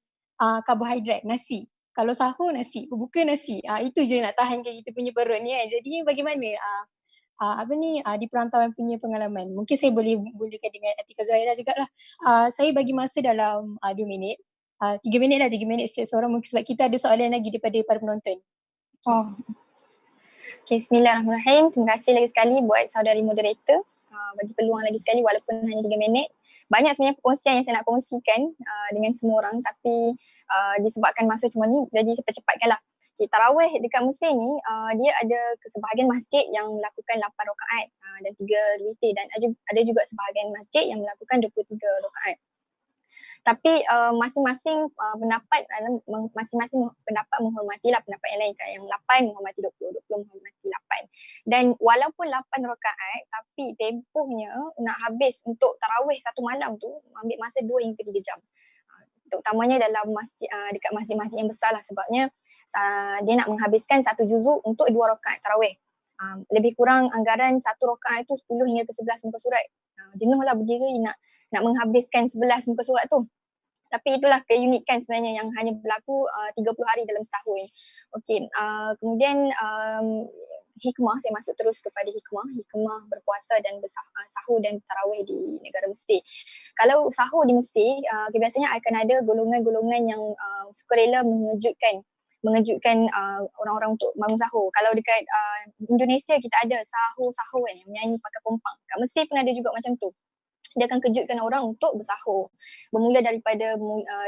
karbohidrat, nasi. Kalau sahur nasi, berbuka nasi, itu je nak tahankan kita punya perut ni kan. Jadi bagaimana di perantauan punya pengalaman? Mungkin saya boleh mulakan dengan Atika Zahira jugalah. Saya bagi masa dalam 2 minit. 3 minit lah, 3 minit setiap seorang, mungkin sebab kita ada soalan lagi daripada para penonton. Okay, bismillahirrahmanirrahim. Terima kasih lagi sekali buat saudari moderator bagi peluang lagi sekali walaupun hanya 3 minit. Banyak sebenarnya perkongsian yang saya nak kongsikan dengan semua orang, tapi disebabkan masa cuma ni, jadi cepat-cepatkan lah. Okay, tarawih dekat Mesir ni, dia ada sebahagian masjid yang melakukan 8 rakaat dan 3 witir, dan ada juga sebahagian masjid yang melakukan 23 rakaat. Tapi masing-masing pendapat menghormatilah pendapat yang lain kan. Yang 8 menghormati 20, 20 menghormati 8. Dan walaupun 8 rakaat, tapi tempohnya nak habis untuk tarawih satu malam tu ambil masa 2 hingga 3 jam. Terutamanya dalam masjid, dekat masjid-masjid yang besar lah, sebabnya dia nak menghabiskan 1 juzuk untuk 2 rakaat tarawih. Lebih kurang anggaran 1 rakaat itu 10 hingga ke 11 muka surat. Jenuh lah berdiri nak menghabiskan 11 muka surat tu. Tapi itulah keunikan sebenarnya yang hanya berlaku 30 hari dalam setahun. Okey, kemudian hikmah, saya masuk terus kepada hikmah berpuasa dan sahur dan tarawih di negara Mesir. Kalau sahur di Mesir, biasanya akan ada golongan-golongan yang sukarela mengejutkan orang-orang untuk bangun sahur. Kalau dekat Indonesia kita ada sahur-sahur kan, yang menyanyi pakai kompang. Kat Mesir pun ada juga macam tu. Dia akan kejutkan orang untuk bersahur. Bermula daripada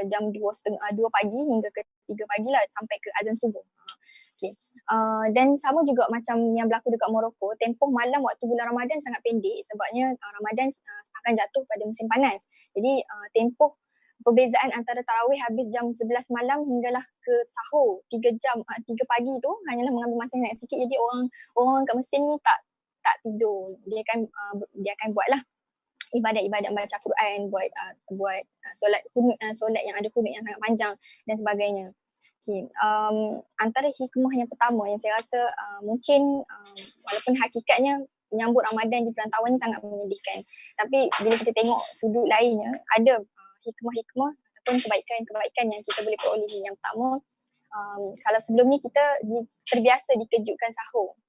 jam 2 pagi hingga ke 3 pagi lah, sampai ke azan subuh. Okay. Dan sama juga macam yang berlaku dekat Morocco, tempoh malam waktu bulan Ramadan sangat pendek, sebabnya Ramadan akan jatuh pada musim panas. Jadi tempoh perbezaan antara tarawih habis jam 11 malam hinggalah ke sahur 3 pagi tu hanyalah mengambil masa yang sikit. Jadi orang kat Mesir ni tak tidur. Dia akan buatlah ibadat-ibadat baca Quran, buat solat yang ada kunut yang sangat panjang dan sebagainya. Okay. Antara hikmah yang pertama yang saya rasa mungkin walaupun hakikatnya menyambut Ramadan di perantauan ni sangat menyedihkan, tapi bila kita tengok sudut lainnya, ada hikmah-hikmah ataupun kebaikan-kebaikan yang kita boleh perolehi. Yang pertama, kalau sebelum ni kita terbiasa dikejutkan sahur,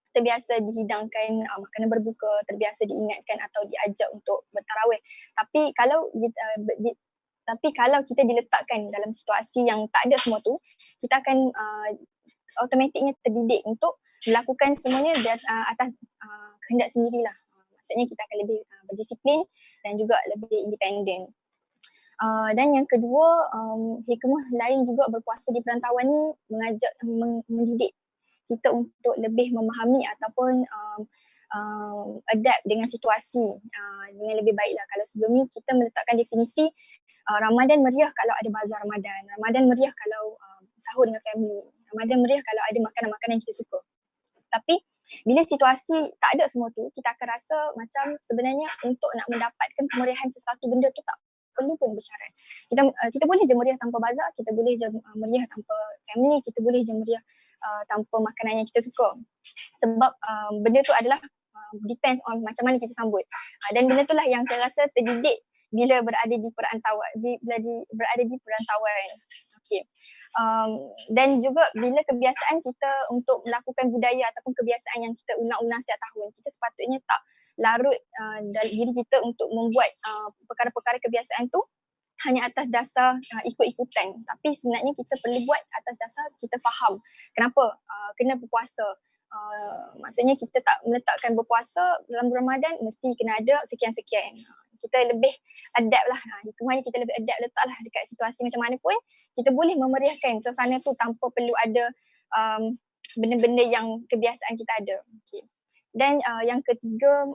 terbiasa dihidangkan makanan berbuka, terbiasa diingatkan atau diajak untuk bertarawih. Tapi kalau kita diletakkan dalam situasi yang tak ada semua tu, kita akan automatiknya terdidik untuk melakukan semuanya atas kehendak sendirilah. Maksudnya kita akan lebih berdisiplin dan juga lebih independen. Dan yang kedua, hikmah lain juga berpuasa di perantauan ni mendidik kita untuk lebih memahami ataupun adapt dengan situasi dengan lebih baiklah. Kalau sebelum ni kita meletakkan definisi Ramadan meriah kalau ada bazar Ramadan, Ramadan meriah kalau sahur dengan family, Ramadan meriah kalau ada makanan-makanan yang kita suka. Tapi bila situasi tak ada semua tu, kita akan rasa macam sebenarnya untuk nak mendapatkan kemeriahan sesuatu benda tu tak perlu pun bersyarat. Kita boleh je meriah tanpa bazar, kita boleh je meriah tanpa family, kita boleh je meriah tanpa makanan yang kita suka. Sebab benda tu adalah depends on macam mana kita sambut. Dan benda tu lah yang saya rasa terdidik bila berada di perantauan. Okay. Dan juga bila kebiasaan kita untuk melakukan budaya ataupun kebiasaan yang kita ulang-ulang setiap tahun, kita sepatutnya tak larut diri kita untuk membuat perkara-perkara kebiasaan tu hanya atas dasar ikut-ikutan. Tapi sebenarnya kita perlu buat atas dasar kita faham kenapa kena berpuasa. Maksudnya kita tak meletakkan berpuasa dalam bulan Ramadan mesti kena ada sekian-sekian. Kita lebih adapt lah. Hikmah ni kita lebih adapt, letaklah dekat situasi macam mana pun kita boleh memeriahkan suasana tu tanpa perlu ada benda-benda yang kebiasaan kita ada. Okay. Dan yang ketiga,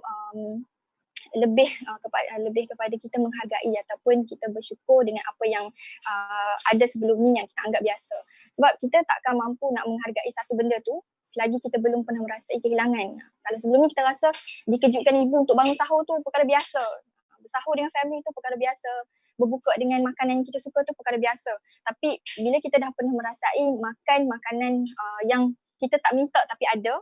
lebih kepada kita menghargai ataupun kita bersyukur dengan apa yang ada sebelum ni yang kita anggap biasa. Sebab kita takkan mampu nak menghargai satu benda tu selagi kita belum pernah merasai kehilangan. Kalau sebelum ni kita rasa dikejutkan ibu untuk bangun sahur tu perkara biasa, bersahur dengan family tu perkara biasa, berbuka dengan makanan yang kita suka tu perkara biasa. Tapi bila kita dah pernah merasai makan makanan yang kita tak minta tapi ada,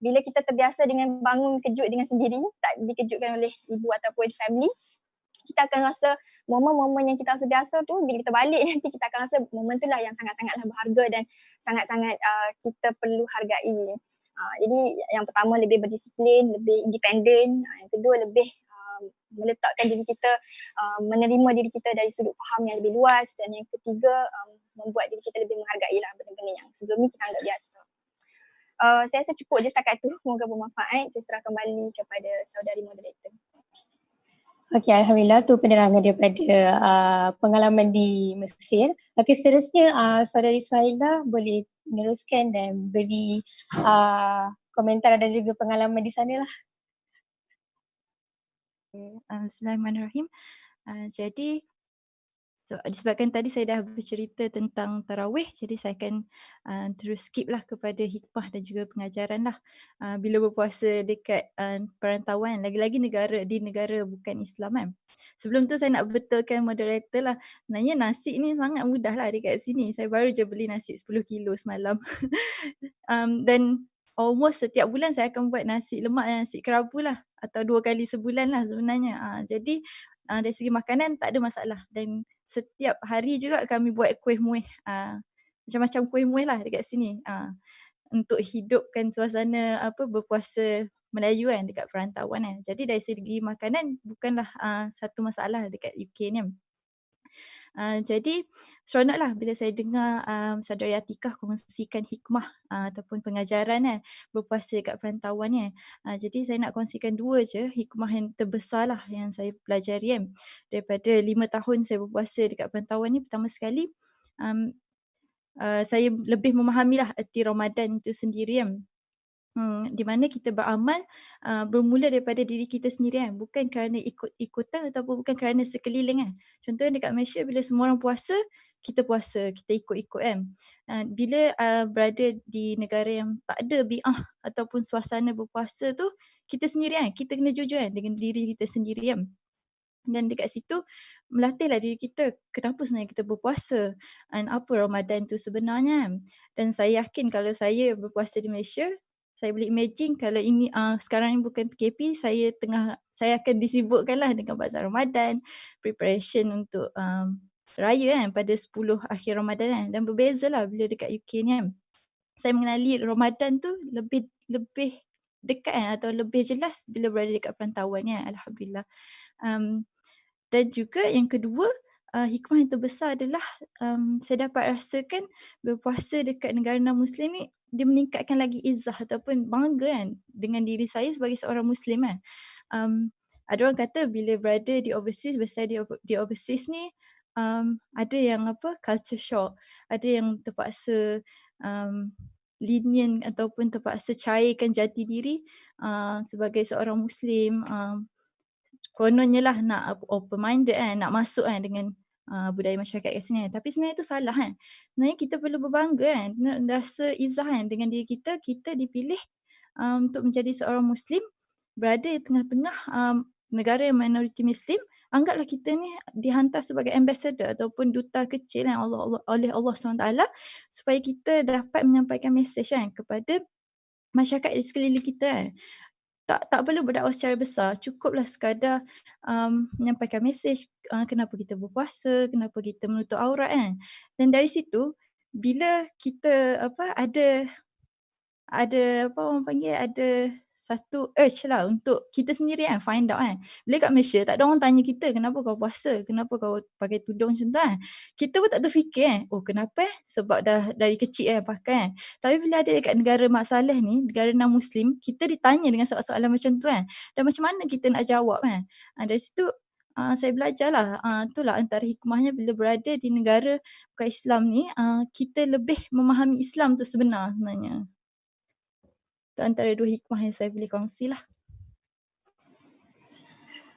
bila kita terbiasa dengan bangun kejut dengan sendiri, tak dikejutkan oleh ibu ataupun family, kita akan rasa momen-momen yang kita rasa biasa tu, bila kita balik nanti kita akan rasa momen tu lah yang sangat-sangatlah berharga dan sangat-sangat kita perlu hargai. Jadi yang pertama lebih berdisiplin, lebih independen. Yang kedua lebih meletakkan diri kita, menerima diri kita dari sudut faham yang lebih luas. Dan yang ketiga membuat diri kita lebih menghargai lah benda-benda yang sebelum ni kita anggap biasa. Saya rasa cukup je setakat tu. Semoga bermanfaat. Saya serah kembali kepada saudari moderator. Okey, Alhamdulillah tu penerangan daripada pengalaman di Mesir. Okey, seterusnya saudari Suhaila boleh meneruskan dan beri komentar dan juga pengalaman di sana lah. Bismillahirrahmanirrahim. Jadi disebabkan tadi saya dah bercerita tentang tarawih, jadi saya akan terus skip lah kepada hikmah dan juga pengajaran lah. Bila berpuasa dekat perantauan, lagi-lagi di negara bukan Islam kan. Sebelum tu saya nak betulkan moderator lah. Sebenarnya nasi ni sangat mudah lah dekat sini. Saya baru je beli nasi 10 kilo semalam. Dan almost setiap bulan saya akan buat nasi lemak dan nasi kerabu lah. Atau 2 kali sebulan lah sebenarnya. Jadi dari segi makanan tak ada masalah. Dan setiap hari juga kami buat kuih muih. Macam-macam kuih muih lah dekat sini. Untuk hidupkan suasana berpuasa Melayu kan dekat perantauan kan. Jadi dari segi makanan bukanlah satu masalah dekat UK ni. Jadi seronoklah bila saya dengar saudari Atikah kongsikan hikmah ataupun pengajaran berpuasa dekat perantauan ni. Jadi saya nak kongsikan 2 je hikmah yang terbesar lah yang saya pelajari kan. Daripada 5 tahun saya berpuasa dekat perantauan ni, pertama sekali saya lebih memahamilah erti Ramadan itu sendiri kan. Di mana kita beramal bermula daripada diri kita sendiri kan, bukan kerana ikut-ikutan ataupun bukan kerana sekeliling kan. Contohnya dekat Malaysia bila semua orang puasa, kita puasa, kita ikut-ikut kan. Bila berada di negara yang tak ada bi'ah ataupun suasana berpuasa tu, kita sendiri kan, kita kena jujur kan dengan diri kita sendiri kan. Dan dekat situ melatihlah diri kita kenapa sebenarnya kita berpuasa dan apa Ramadan tu sebenarnya kan. Dan saya yakin kalau saya berpuasa di Malaysia, saya boleh imagine kalau ini sekarang ni bukan PKP, saya akan disibukkan lah dengan bazar Ramadan, preparation untuk raya kan pada 10 akhir Ramadan kan. Dan berbeza lah bila dekat UK ni kan. Saya mengenali Ramadan tu lebih dekat kan, atau lebih jelas bila berada dekat perantauan kan. Alhamdulillah. Dan juga yang kedua, hikmah yang terbesar adalah saya dapat rasakan berpuasa dekat negara non-Muslim ni, dia meningkatkan lagi izzah ataupun bangga kan dengan diri saya sebagai seorang Muslim kan. Ada orang kata bila berada di overseas, berstudy di overseas ni, ada yang culture shock, ada yang terpaksa lenient ataupun terpaksa cairkan jati diri sebagai seorang Muslim. Kononnya lah nak open minded kan, nak masuk kan dengan budaya masyarakat kat sini. Tapi sebenarnya itu salah kan. Sebenarnya kita perlu berbangga kan, rasa izzah kan dengan diri kita. Kita dipilih untuk menjadi seorang Muslim, berada di tengah-tengah negara yang minoriti Muslim. Anggaplah kita ni dihantar sebagai ambassador ataupun duta kecil kan oleh Allah SWT, supaya kita dapat menyampaikan mesej kan kepada masyarakat di sekeliling kita kan. Tak perlu berdakwah secara besar, cukuplah sekadar menyampaikan mesej kenapa kita berpuasa, kenapa kita menutup aurat kan. Dan dari situ bila kita ada orang panggil, ada satu urge lah untuk kita sendiri kan find out kan. Bila kat Malaysia tak ada orang tanya kita kenapa kau puasa, kenapa kau pakai tudung macam tu kan. Kita pun tak terfikir kan, oh kenapa sebab dah dari kecil pakai kan. Tapi bila ada dekat negara Mak Saleh ni, negara non-Muslim, kita ditanya dengan soalan-soalan macam tu kan. Dan macam mana kita nak jawab kan. Dari situ saya belajar lah, itulah antara hikmahnya bila berada di negara bukan Islam ni, kita lebih memahami Islam tu sebenarnya. Itu antara 2 hikmah yang saya boleh kongsi lah.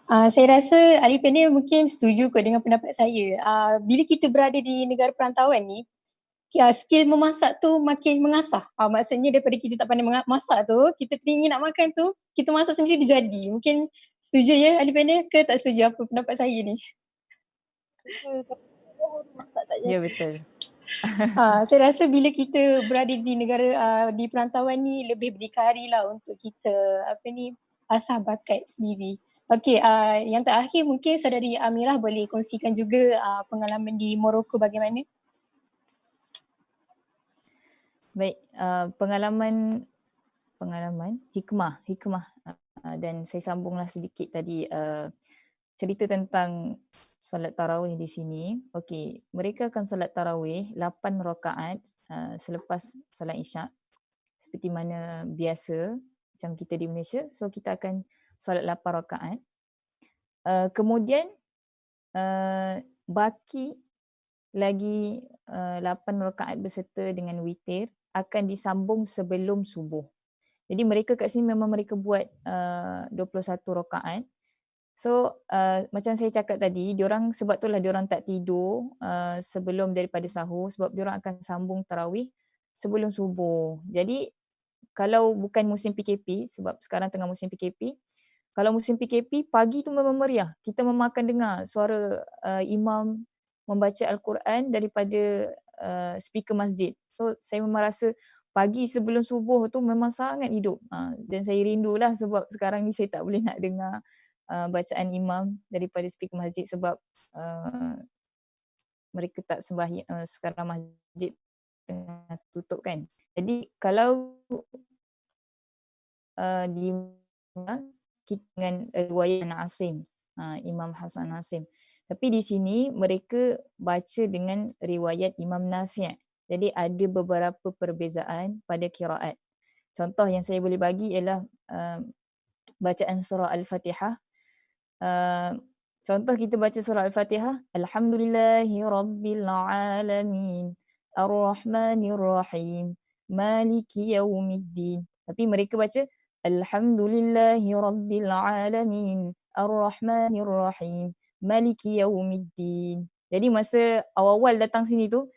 Saya rasa Arifin ni mungkin setuju kot dengan pendapat saya. Bila kita berada di negara perantauan ni, skill memasak tu makin mengasah. Maksudnya daripada kita tak pandai masak tu, kita teringin nak makan tu, kita masak sendiri dia jadi. Mungkin setuju ya Arifin ni ke tak setuju apa pendapat saya ni? Ya, betul. Saya rasa bila kita berada di negara di perantauan ni lebih berdikari lah untuk kita asah bakat sendiri. Okey, yang terakhir mungkin saudari Amirah boleh kongsikan juga pengalaman di Morocco bagaimana? Baik, pengalaman hikmah dan saya sambunglah sedikit tadi cerita tentang solat tarawih di sini. Okey, mereka akan solat tarawih 8 rakaat selepas solat Isyak seperti mana biasa macam kita di Malaysia. So kita akan solat 8 rakaat. Kemudian baki lagi 8 rakaat berserta dengan witir akan disambung sebelum subuh. Jadi mereka kat sini memang mereka buat 21 rakaat. So macam saya cakap tadi, diorang sebab itulah diorang tak tidur sebelum daripada sahur sebab diorang akan sambung tarawih sebelum subuh. Jadi kalau bukan musim PKP, sebab sekarang tengah musim PKP, kalau musim PKP pagi tu memang meriah. Kita memang akan dengar suara imam membaca Al-Quran daripada speaker masjid. So saya memang rasa pagi sebelum subuh tu memang sangat hidup. Dan saya rindulah sebab sekarang ni saya tak boleh nak dengar bacaan imam daripada speaker masjid sebab mereka tak sembahyang sekarang masjid tengah tutup kan. Jadi kalau di kita dengan riwayat Asim, Imam Hasan Asim. Tapi di sini mereka baca dengan riwayat Imam Nafi'. Jadi ada beberapa perbezaan pada qiraat. Contoh yang saya boleh bagi ialah bacaan surah Al-Fatihah. Contoh kita baca surah Al-Fatihah, Alhamdulillahi Rabbil Alamin, Ar-Rahmanir Rahim, Maliki Yawmiddin. Tapi mereka baca Alhamdulillahi Rabbil Alamin, Ar-Rahmanir Rahim, Maliki Yawmiddin. Jadi masa awal-awal datang sini tu,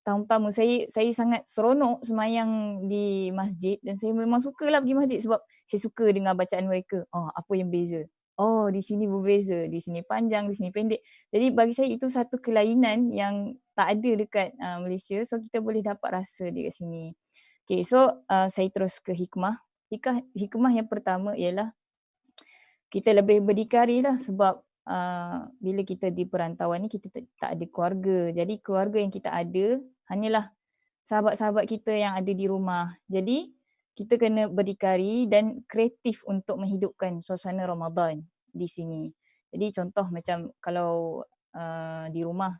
tahun pertama saya sangat seronok semayang di masjid dan saya memang sukalah pergi masjid sebab saya suka dengar bacaan mereka. Apa yang beza? Oh, di sini berbeza, di sini panjang, di sini pendek. Jadi bagi saya itu satu kelainan yang tak ada dekat Malaysia. So kita boleh dapat rasa dia kat sini. Okay, so saya terus ke hikmah. Hikmah yang pertama ialah kita lebih berdikari lah sebab bila kita di perantauan ni kita tak ada keluarga. Jadi keluarga yang kita ada hanyalah sahabat-sahabat kita yang ada di rumah. Jadi kita kena berdikari dan kreatif untuk menghidupkan suasana Ramadan di sini. Jadi contoh macam kalau di rumah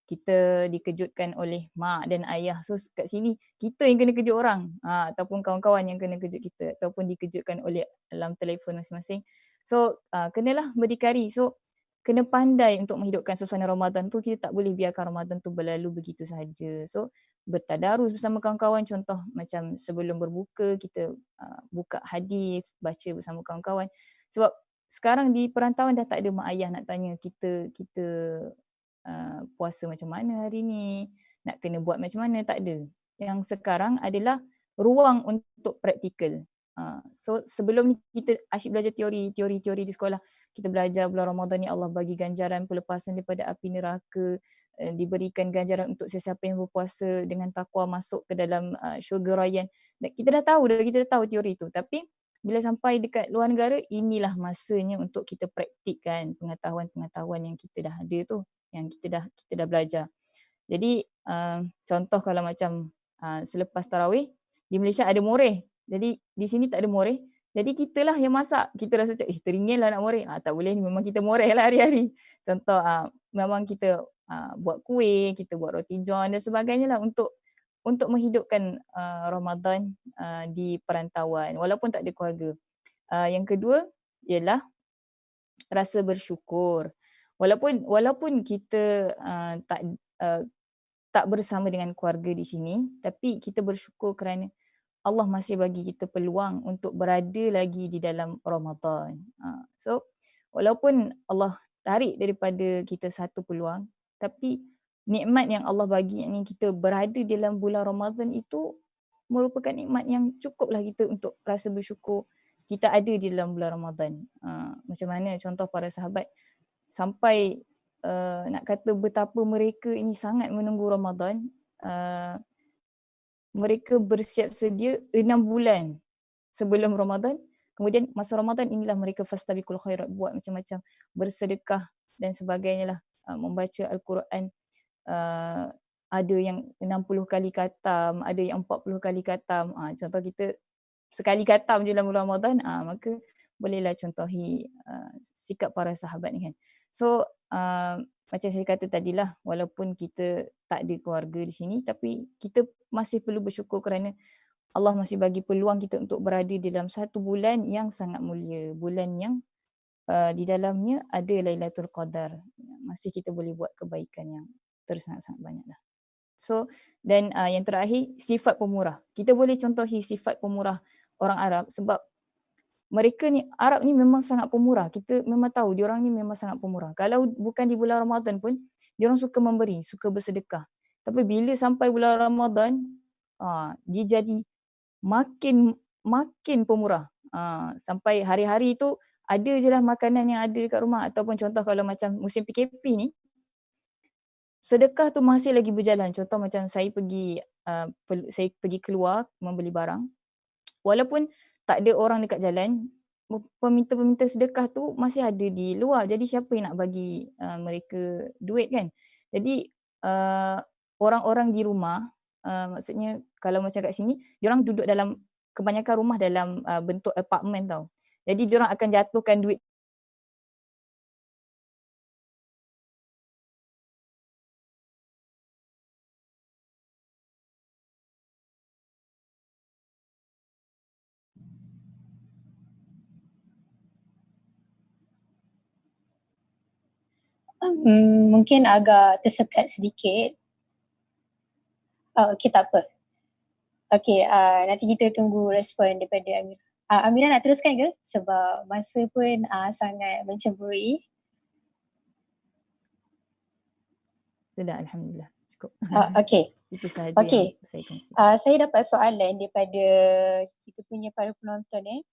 kita dikejutkan oleh mak dan ayah. So kat sini kita yang kena kejut orang ataupun kawan-kawan yang kena kejut kita ataupun dikejutkan oleh alarm telefon masing-masing. So kenalah berdikari. So kena pandai untuk menghidupkan suasana Ramadan tu. Kita tak boleh biarkan Ramadan tu berlalu begitu sahaja. So bertadarus bersama kawan-kawan. Contoh macam sebelum berbuka kita buka hadis, baca bersama kawan-kawan. Sebab sekarang di perantauan dah tak ada mak ayah nak tanya kita puasa macam mana hari ni, nak kena buat macam mana, tak ada. Yang sekarang adalah ruang untuk praktikal. So sebelum ni kita asyik belajar teori di sekolah. Kita belajar bulan Ramadan ni Allah bagi ganjaran pelepasan daripada api neraka, diberikan ganjaran untuk sesiapa yang berpuasa dengan takwa masuk ke dalam syurga rayyan. Kita dah tahu teori tu. Tapi bila sampai dekat luar negara, inilah masanya untuk kita praktikkan pengetahuan-pengetahuan yang kita dah ada tu, yang kita dah belajar. Jadi contoh kalau macam selepas tarawih di Malaysia ada moreh. Jadi di sini tak ada moreh. Jadi kitalah yang masak. Kita rasa teringin lah nak moreh. Tak boleh, memang kita moreh lah hari-hari. Contoh memang kita buat kuih, kita buat roti john dan sebagainya lah untuk menghidupkan Ramadan di perantauan walaupun tak ada keluarga. Yang kedua ialah rasa bersyukur. Walaupun kita tak bersama dengan keluarga di sini, tapi kita bersyukur kerana Allah masih bagi kita peluang untuk berada lagi di dalam Ramadan. So walaupun Allah tarik daripada kita satu peluang, tapi nikmat yang Allah bagi, yakni kita berada dalam bulan Ramadan itu merupakan nikmat yang cukuplah kita untuk rasa bersyukur kita ada di dalam bulan Ramadan. Macam mana contoh para sahabat sampai nak kata betapa mereka ini sangat menunggu Ramadan. Mereka bersiap sedia 6 bulan sebelum Ramadan. Kemudian masa Ramadan inilah mereka fastabiqul khairat, buat macam-macam, bersedekah dan sebagainya lah. Membaca Al-Quran, ada yang 60 kali khatam, ada yang 40 kali khatam. Contoh kita sekali khatam je dalam bulan Ramadan, maka bolehlah contohi sikap para sahabat ni kan. So macam saya kata tadilah, walaupun kita tak ada keluarga di sini, tapi kita masih perlu bersyukur kerana Allah masih bagi peluang kita untuk berada dalam satu bulan yang sangat mulia. Bulan yang di dalamnya ada Lailatul Qadar. Masih kita boleh buat kebaikan yang sangat-sangat banyak lah. So, dan yang terakhir, sifat pemurah. Kita boleh contohi sifat pemurah orang Arab sebab mereka ni, Arab ni memang sangat pemurah. Kita memang tahu diorang ni memang sangat pemurah. Kalau bukan di bulan Ramadan pun, diorang suka memberi, suka bersedekah. Tapi bila sampai bulan Ramadan, dia jadi makin pemurah. Sampai hari-hari tu ada je lah makanan yang ada dekat rumah. Ataupun contoh kalau macam musim PKP ni, sedekah tu masih lagi berjalan. Contoh macam saya pergi keluar membeli barang. Walaupun tak ada orang dekat jalan, peminta-peminta sedekah tu masih ada di luar. Jadi siapa yang nak bagi mereka duit kan? Jadi orang-orang di rumah, maksudnya kalau macam kat sini, diorang duduk dalam, kebanyakan rumah dalam bentuk apartmen tau. Jadi diorang akan jatuhkan duit mungkin agak tersekat sedikit. Okey, tak apa. Okey, nanti kita tunggu respon daripada Amira. Amira nak teruskan ke? Sebab masa pun sangat mencemburui. Sudah, Alhamdulillah. Cukup. Okey. Itu sahaja Okey. yang saya kongsi. Saya dapat soalan daripada kita punya para penonton.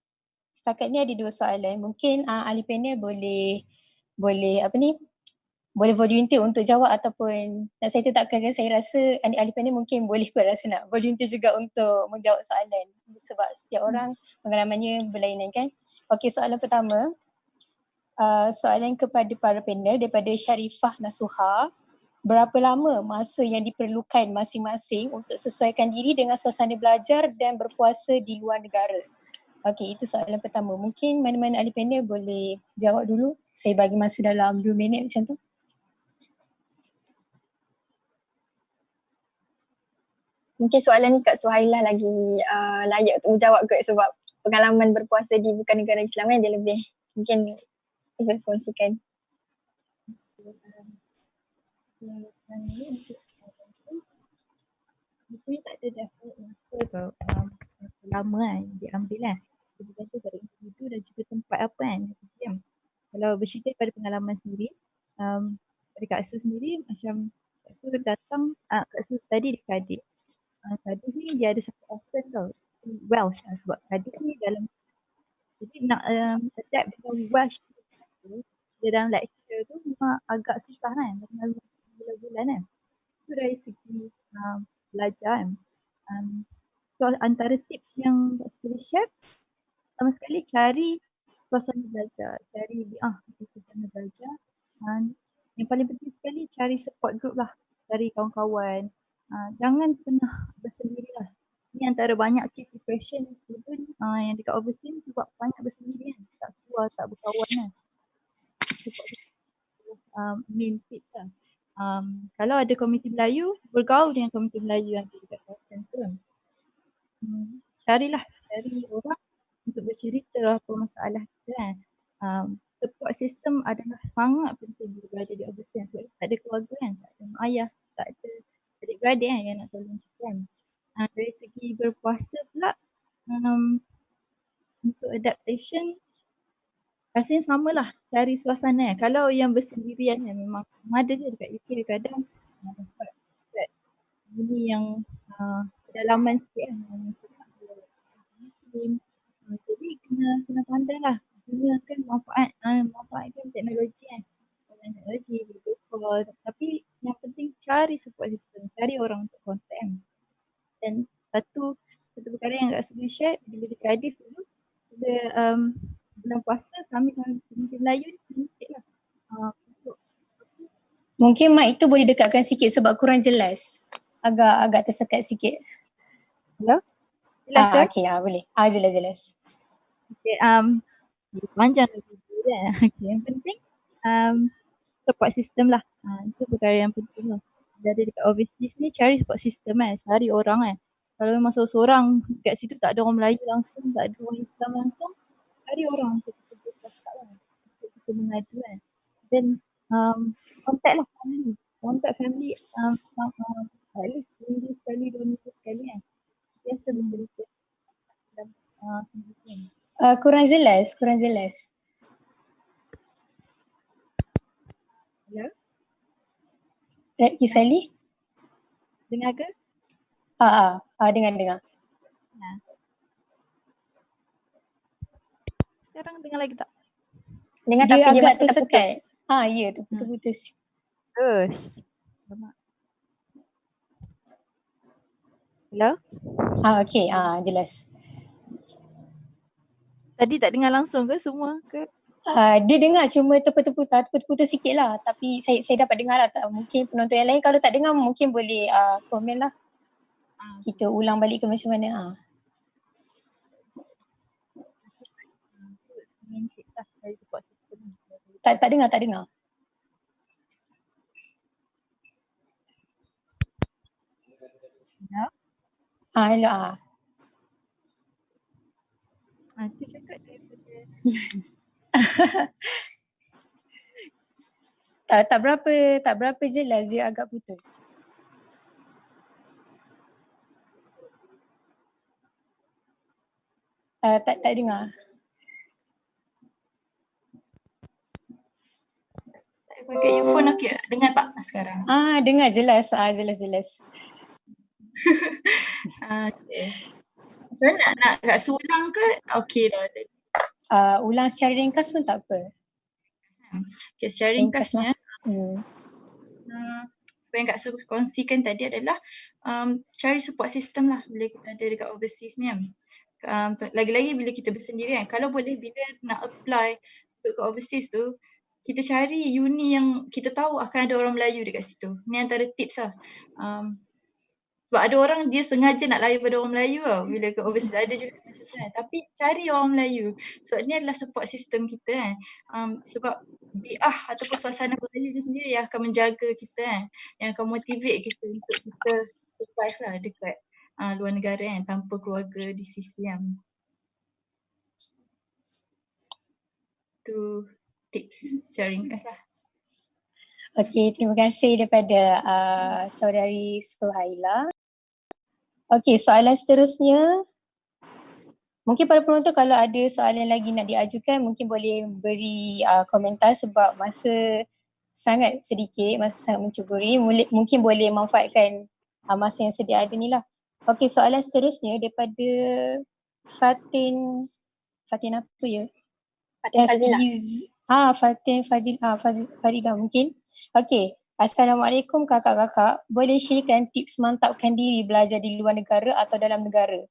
Setakat ni ada 2 soalan. Mungkin ahli panel boleh boleh volunteer untuk jawab ataupun nak saya tetapkan kan. Saya rasa ahli panel mungkin boleh kot rasa nak volunteer juga untuk menjawab soalan sebab setiap orang pengalamannya berlainan kan. Okey, soalan pertama. Soalan kepada para panel daripada Syarifah Nasuha. Berapa lama masa yang diperlukan masing-masing untuk sesuaikan diri dengan suasana belajar dan berpuasa di luar negara? Okey, itu soalan pertama. Mungkin mana-mana ahli panel boleh jawab dulu. Saya bagi masa dalam 2 minit macam tu. Mungkin soalan ni Kak Suhailah lagi layak untuk menjawab kot sebab pengalaman berpuasa di bukan negara Islam dia lebih mungkin boleh kongsikan. Sebenarnya tak ada definite masa atau lama kan diambil lah. Bergantung pada individu dan juga tempat apa kan. Kalau bercerita pada pengalaman sendiri, pada Kak Su sendiri macam Kak Su datang, Kak Su study di Cardiff. Cardiff ni dia ada satu accent tau, Welsh sebab Cardiff ni dalam, jadi nak adapt dengan Welsh tu, dia dalam lecture tu memang agak susah kan, dalam bulan-bulan kan. Itu dari segi belajar kan. So antara tips yang Kak Su boleh share, pertama sekali cari suasana belajar, cari suasana belajar. Yang paling penting sekali cari support group lah, cari kawan-kawan. Jangan pernah bersendiri lah. Ini antara banyak case depression student yang dekat overseas sebab banyak bersendiri kan, tak keluar, tak berkawan kan. Main tips lah. Kalau ada komuniti Melayu, bergaul dengan komuniti Melayu yang dekat kawasan tu kan. Cari orang untuk bercerita apa masalah kita kan. Support system adalah sangat penting bila berada di overseas sebab tak ada keluarga kan, tak ada mak ayah, tak ada adik-beradik kan yang nak tolong kita kan. Dari segi berpuasa pula, untuk adaptation rasanya samalah cari suasana. Kalau yang bersendirian memang ada je dekat UK kadang dekat ini yang pedalaman sikit kan. Jadi kena pandai lah gunakan manfaatkan teknologi kan. Teknologi, video call. Tapi yang penting cari support system, cari orang untuk contact kan. Dan satu perkara yang agak suka share bila di Cardiff dulu, bila bulan puasa kami pemimpin Melayu ni sikit lah. Mungkin mic tu boleh dekatkan sikit sebab kurang jelas. Agak tersekat sikit. Hello? Jelas ke? Okay, boleh. Jelas. Okay, panjang lagi kan. Okay, yang penting support system lah. Itu perkara yang penting lah. Jadi dekat overseas ni cari support system kan, cari orang kan. Kalau memang seorang-seorang kat situ tak ada orang Melayu langsung, tak ada orang Islam langsung, cari orang untuk kita bercakap lah. Untuk kita mengadu kan. Then contact lah family. Contact family at least minggu sekali, 2 minggu sekali kan. Biasa bercerita. Kurang jelas. Hello? Kisali? Dengar ke? Dengar. Sekarang dengar lagi tak? Dengar Dia tapi dia agak masih tersekat. terputus. Ya, terputus. Terus. Hello? Okay, jelas. Tadi tak dengar langsung ke semua ke? Dia dengar cuma terputus sikit lah. Tapi saya dapat dengar lah. Mungkin penonton yang lain kalau tak dengar mungkin boleh komen lah. Kita ulang balik ke macam mana. Tak dengar. Hello. Itu cakap daripada tak berapa jelas, dia agak putus. Tak dengar. pakai earphone okey tak? Dengar tak sekarang? Dengar jelas. Jelas. Okay. So nak rasa ulang ke? Okey lah. Ulang secara ringkas pun tak apa. Okay, secara ringkasnya apa yang Kak Su kongsikan tadi adalah cari support system lah bila kita ada dekat overseas ni kan. Lagi-lagi bila kita bersendiri kan, kalau boleh bila nak apply untuk ke overseas tu, kita cari uni yang kita tahu akan ada orang Melayu dekat situ. Ni antara tips lah. Sebab ada orang dia sengaja nak lari pada orang Melayu tau bila ke overseas, ada juga macam tu kan. Tapi cari orang Melayu. Sebab ni adalah support system kita kan. Sebab bi'ah ataupun suasana Melayu tu sendiri yang akan menjaga kita kan. Yang akan motivate kita untuk kita survive lah dekat luar negara kan tanpa keluarga di sisi yang tu tips sharing lah. Okey, terima kasih daripada saudari Suhaila. Okey, soalan seterusnya. Mungkin para penonton kalau ada soalan lagi nak diajukan mungkin boleh beri komentar sebab masa sangat sedikit, masa sangat mencuburi. Mungkin boleh manfaatkan masa yang sedia ada ni lah. Okey, soalan seterusnya daripada Fatin apa ya? Fatin Fazilah. Fatin Faridah mungkin. Okey. Assalamualaikum kakak-kakak. Boleh sharekan tips mantapkan diri belajar di luar negara atau dalam negara?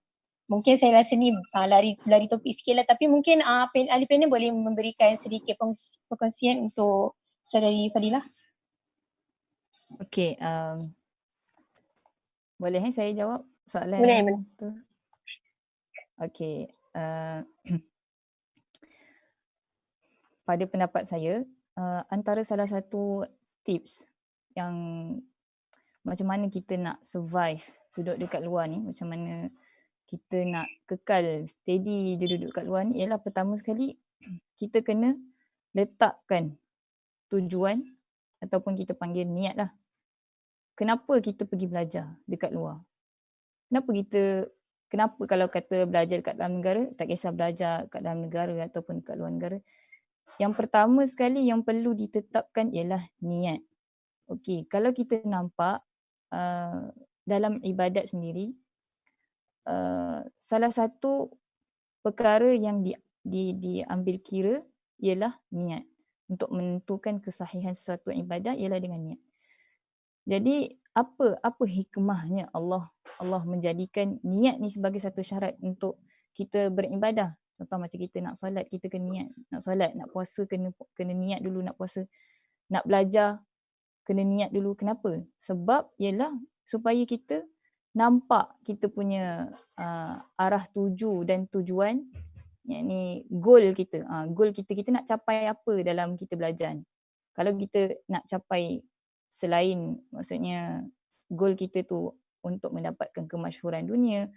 Mungkin saya rasa ni lari topik sikit lah. Tapi mungkin ahli panel boleh memberikan sedikit perkongsian untuk saudari Fadilah. Okey. Boleh saya jawab soalan Boleh. tu? Okey. Pada pendapat saya, antara salah satu tips yang macam mana kita nak survive duduk dekat luar ni, macam mana kita nak kekal steady dia duduk kat luar ni ialah pertama sekali kita kena letakkan tujuan ataupun kita panggil niat lah. Kenapa kita pergi belajar dekat luar? Kenapa kalau kata belajar kat dalam negara, tak kisah belajar kat dalam negara ataupun kat luar negara, yang pertama sekali yang perlu ditetapkan ialah niat. Okey, kalau kita nampak dalam ibadat sendiri, salah satu perkara yang diambil kira ialah niat. Untuk menentukan kesahihan sesuatu ibadat ialah dengan niat. Jadi apa hikmahnya Allah menjadikan niat ni sebagai satu syarat untuk kita beribadah. Contoh macam kita nak solat, kita kena niat nak solat, nak puasa kena niat dulu nak puasa, nak belajar kena niat dulu. Kenapa? Sebab ialah supaya kita nampak kita punya arah tuju dan tujuan, yakni goal kita. Goal kita nak capai apa dalam kita belajar. Kalau kita nak capai selain, maksudnya goal kita tu untuk mendapatkan kemasyhuran dunia,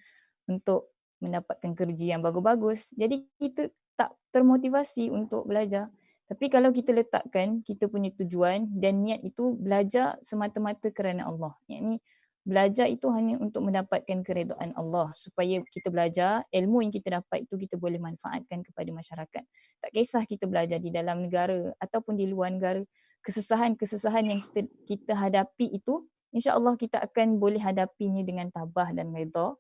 untuk mendapatkan kerja yang bagus-bagus, jadi kita tak termotivasi untuk belajar. Tapi kalau kita letakkan kita punya tujuan dan niat itu belajar semata-mata kerana Allah, yakni belajar itu hanya untuk mendapatkan keredaan Allah, supaya kita belajar, ilmu yang kita dapat itu kita boleh manfaatkan kepada masyarakat. Tak kisah kita belajar di dalam negara ataupun di luar negara, kesusahan-kesusahan yang kita hadapi itu, insya-Allah kita akan boleh hadapinya dengan tabah dan redha.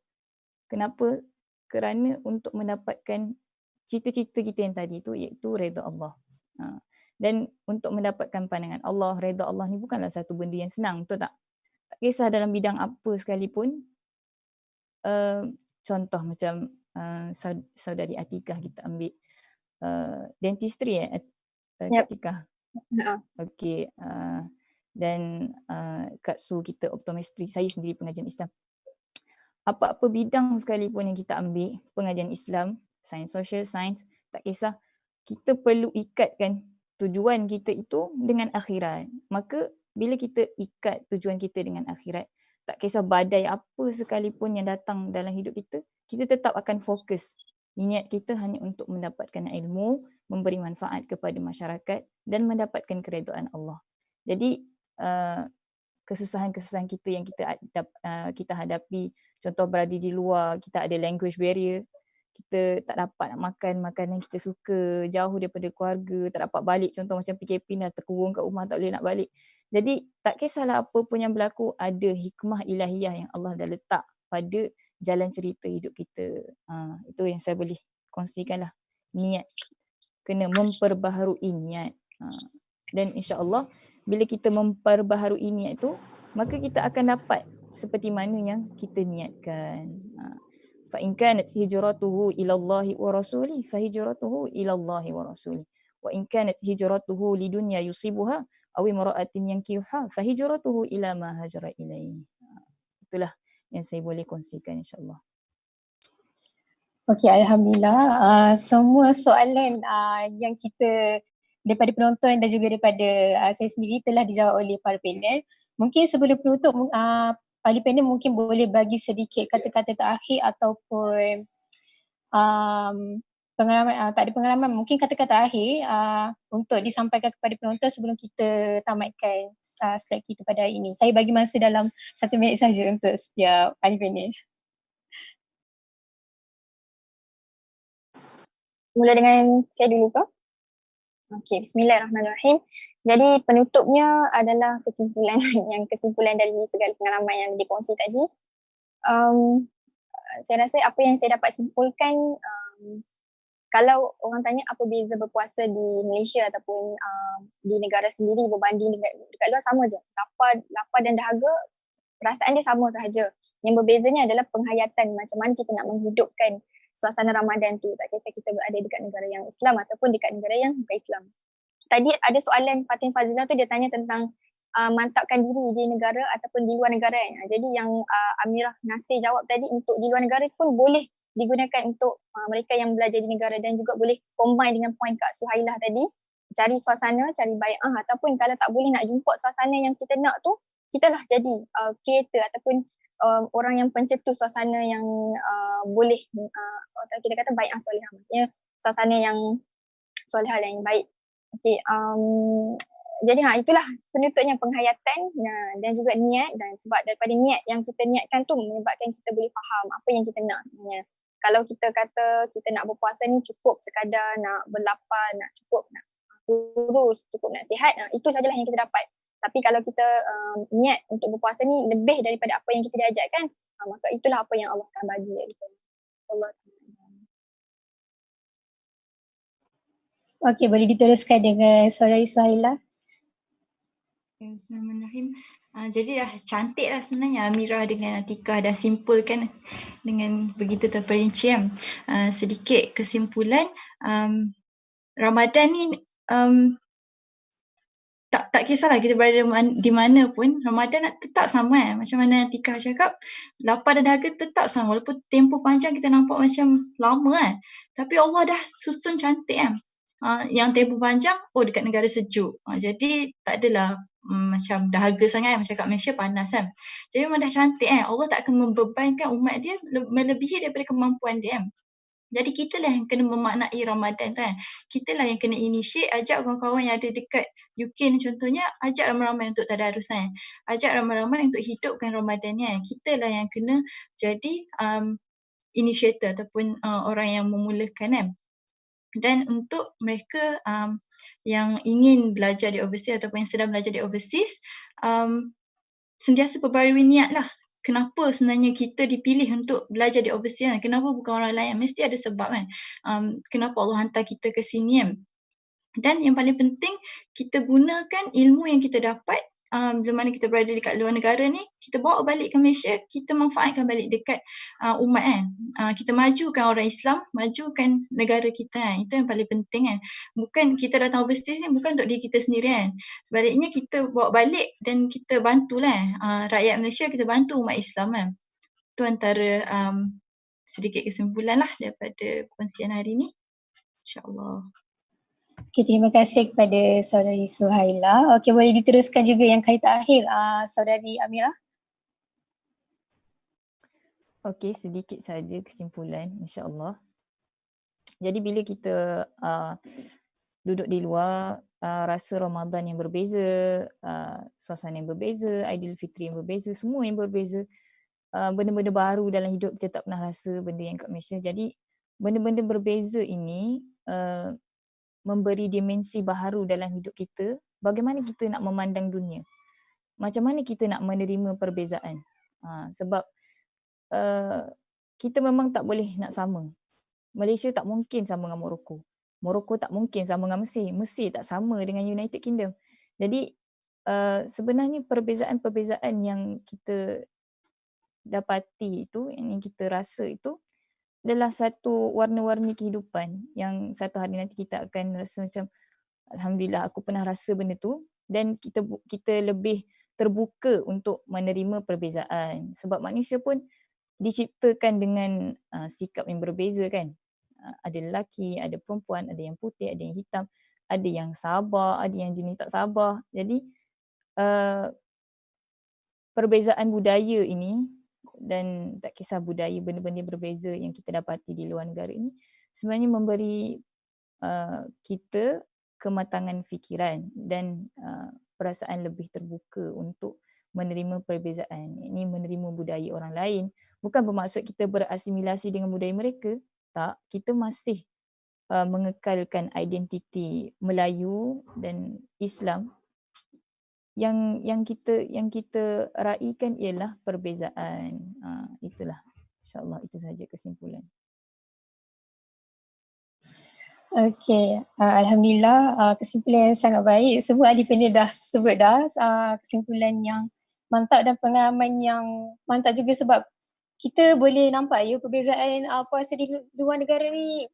Kenapa? Kerana untuk mendapatkan cita-cita kita yang tadi itu, iaitu redha Allah. Dan untuk mendapatkan pandangan Allah, redha Allah ni bukanlah satu benda yang senang, betul tak? Tak kisah dalam bidang apa sekalipun. Contoh macam saudari Atikah, kita ambil dentistry Atikah. Okey, dan Kak Su kita optometri, saya sendiri pengajian Islam. Apa-apa bidang sekalipun yang kita ambil, pengajian Islam, sains sosial, sains, tak kisah, kita perlu ikatkan tujuan kita itu dengan akhirat. Maka bila kita ikat tujuan kita dengan akhirat, tak kisah badai apa sekalipun yang datang dalam hidup kita, kita tetap akan fokus. Niat kita hanya untuk mendapatkan ilmu, memberi manfaat kepada masyarakat dan mendapatkan keredaan Allah. Jadi kesusahan-kesusahan kita yang kita hadapi, contoh berada di luar, kita ada language barrier, kita tak dapat nak makan makanan kita suka, jauh daripada keluarga, tak dapat balik, contoh macam PKP dah terkurung kat rumah, tak boleh nak balik. Jadi tak kisahlah apa pun yang berlaku, ada hikmah ilahiyah yang Allah dah letak pada jalan cerita hidup kita. Itu yang saya boleh kongsikan lah. Niat. Kena memperbaharui niat. Dan insya-Allah bila kita memperbaharui niat itu, maka kita akan dapat seperti mana yang kita niatkan. Fa in kanat hijratuhu ila Allah wa rasuli fa hijratuhu ila Allah wa rasuli. Wa in kanat hijratuhu lidunya yusibuha aw imra'atin yankihuha fa hijratuhu ila ma hajara ilaihi. Itulah yang saya boleh kongsikan, insya-Allah. Okey, alhamdulillah. Semua soalan yang kita daripada penonton dan juga daripada saya sendiri telah dijawab oleh para panel. Mungkin sebelum penutup, ahli panel mungkin boleh bagi sedikit kata-kata terakhir ataupun pengalaman, tak ada pengalaman, mungkin kata-kata akhir untuk disampaikan kepada penonton sebelum kita tamatkan slide kita pada hari ini. Saya bagi masa dalam 1 minit saja untuk setiap ahli panel. Mula dengan saya dulu ke? Okey, bismillahirrahmanirrahim. Jadi penutupnya adalah kesimpulan dari segala pengalaman yang dikongsi tadi. Saya rasa apa yang saya dapat simpulkan, kalau orang tanya apa beza berpuasa di Malaysia ataupun di negara sendiri berbanding dekat luar, sama je. Lapar dan dahaga, perasaan dia sama sahaja. Yang berbezanya adalah penghayatan, macam mana kita nak menghidupkan suasana Ramadan tu, tak kisah kita berada dekat negara yang Islam ataupun dekat negara yang bukan Islam. Tadi ada soalan Fatin Fazilah tu, dia tanya tentang mantapkan diri di negara ataupun di luar negara kan. Jadi yang Amirah Nasir jawab tadi, untuk di luar negara pun boleh digunakan untuk mereka yang belajar di negara, dan juga boleh combine dengan poin Kak Suhailah tadi, cari suasana, cari bai'ah, ataupun kalau tak boleh nak jumpa suasana yang kita nak tu, kita lah jadi creator ataupun orang yang pencetus suasana yang boleh kita kata bai'ah solehah, maksudnya suasana yang solehah yang baik. Okey, jadi itulah penutupnya, penghayatan dan juga niat. Dan sebab daripada niat yang kita niatkan tu menyebabkan kita boleh faham apa yang kita nak sebenarnya. Kalau kita kata kita nak berpuasa ni cukup sekadar nak berlapar, nak cukup nak kurus, cukup nak sihat, itu sajalah yang kita dapat. Tapi kalau kita niat untuk berpuasa ni lebih daripada apa yang kita diajarkan, maka itulah apa yang Allah akan bagi. Allah. Okey, boleh diteruskan dengan Saudari Suhaila. Bismillahirrahmanirrahim. Jadi dah cantik lah sebenarnya Amirah dengan Atikah dah simpulkan dengan begitu terperinci kan. Sedikit kesimpulan, Ramadan ni tak kisahlah kita berada di mana pun, Ramadan tetap sama macam mana Atikah cakap, lapar dan dahaga tetap sama walaupun tempoh panjang kita nampak macam lama kan. Tapi Allah dah susun cantik kan. Yang tempoh panjang, dekat negara sejuk. Jadi tak adalah macam dahaga sangat macam kat Malaysia panas kan. Jadi memang dah cantik kan. Allah tak akan membebankan umat dia melebihi daripada kemampuan dia kan. Jadi kita lah yang kena memaknai Ramadan tu kan. Kita lah yang kena initiate, ajak kawan-kawan yang ada dekat UK ni contohnya, ajak ramai-ramai untuk tadarus kan. Ajak ramai-ramai untuk hidupkan Ramadan ni kan. Kita lah yang kena jadi initiator ataupun orang yang memulakan kan. Dan untuk mereka yang ingin belajar di overseas ataupun yang sedang belajar di overseas, sentiasa perbarui niat lah. Kenapa sebenarnya kita dipilih untuk belajar di overseas kan? Kenapa bukan orang lain? Mesti ada sebab kan. Kenapa Allah hantar kita ke sini kan? Dan yang paling penting, kita gunakan ilmu yang kita dapat bila mana kita berada dekat luar negara ni, kita bawa balik ke Malaysia, kita manfaatkan balik dekat umat kan. Kita majukan orang Islam, majukan negara kita kan. Itu yang paling penting kan. Bukan kita datang overseas ni bukan untuk diri kita sendiri kan. Sebaliknya kita bawa balik dan kita bantulah rakyat Malaysia, kita bantu umat Islam kan. Itu antara sedikit kesimpulan lah daripada perkongsian hari ni. InsyaAllah. Okay, terima kasih kepada Saudari Suhaila. Okey, boleh diteruskan juga yang kaitan akhir, Saudari Amirah. Okey, sedikit saja kesimpulan insya-Allah. Jadi bila kita duduk di luar, rasa Ramadan yang berbeza, suasana yang berbeza, Aidilfitri yang berbeza, semua yang berbeza, benda-benda baru dalam hidup kita tak pernah rasa benda yang kat Malaysia. Jadi benda-benda berbeza ini memberi dimensi baru dalam hidup kita. Bagaimana kita nak memandang dunia? Macam mana kita nak menerima perbezaan? Sebab kita memang tak boleh nak sama. Malaysia tak mungkin sama dengan Morocco. Morocco tak mungkin sama dengan Mesir. Mesir tak sama dengan United Kingdom. Jadi sebenarnya perbezaan-perbezaan yang kita dapati itu, yang kita rasa itu adalah satu warna-warni kehidupan yang satu hari nanti kita akan rasa macam alhamdulillah aku pernah rasa benda tu, dan kita lebih terbuka untuk menerima perbezaan sebab manusia pun diciptakan dengan sikap yang berbeza kan. Ada lelaki, ada perempuan, ada yang putih, ada yang hitam, ada yang sabar, ada yang jenis tak sabar. Jadi perbezaan budaya ini, dan tak kisah budaya, benda-benda berbeza yang kita dapati di luar negara ini sebenarnya memberi kita kematangan fikiran dan perasaan lebih terbuka untuk menerima perbezaan. Ini menerima budaya orang lain. Bukan bermaksud kita berasimilasi dengan budaya mereka. Tak, kita masih mengekalkan identiti Melayu dan Islam. Yang kita raikan ialah perbezaan. Itulah, insya-Allah itu saja kesimpulan. Okey, alhamdulillah kesimpulan yang sangat baik. Semua ahli panel dah sebut dah kesimpulan yang mantap dan pengalaman yang mantap juga, sebab kita boleh nampak ya perbezaan puasa di luar negara ni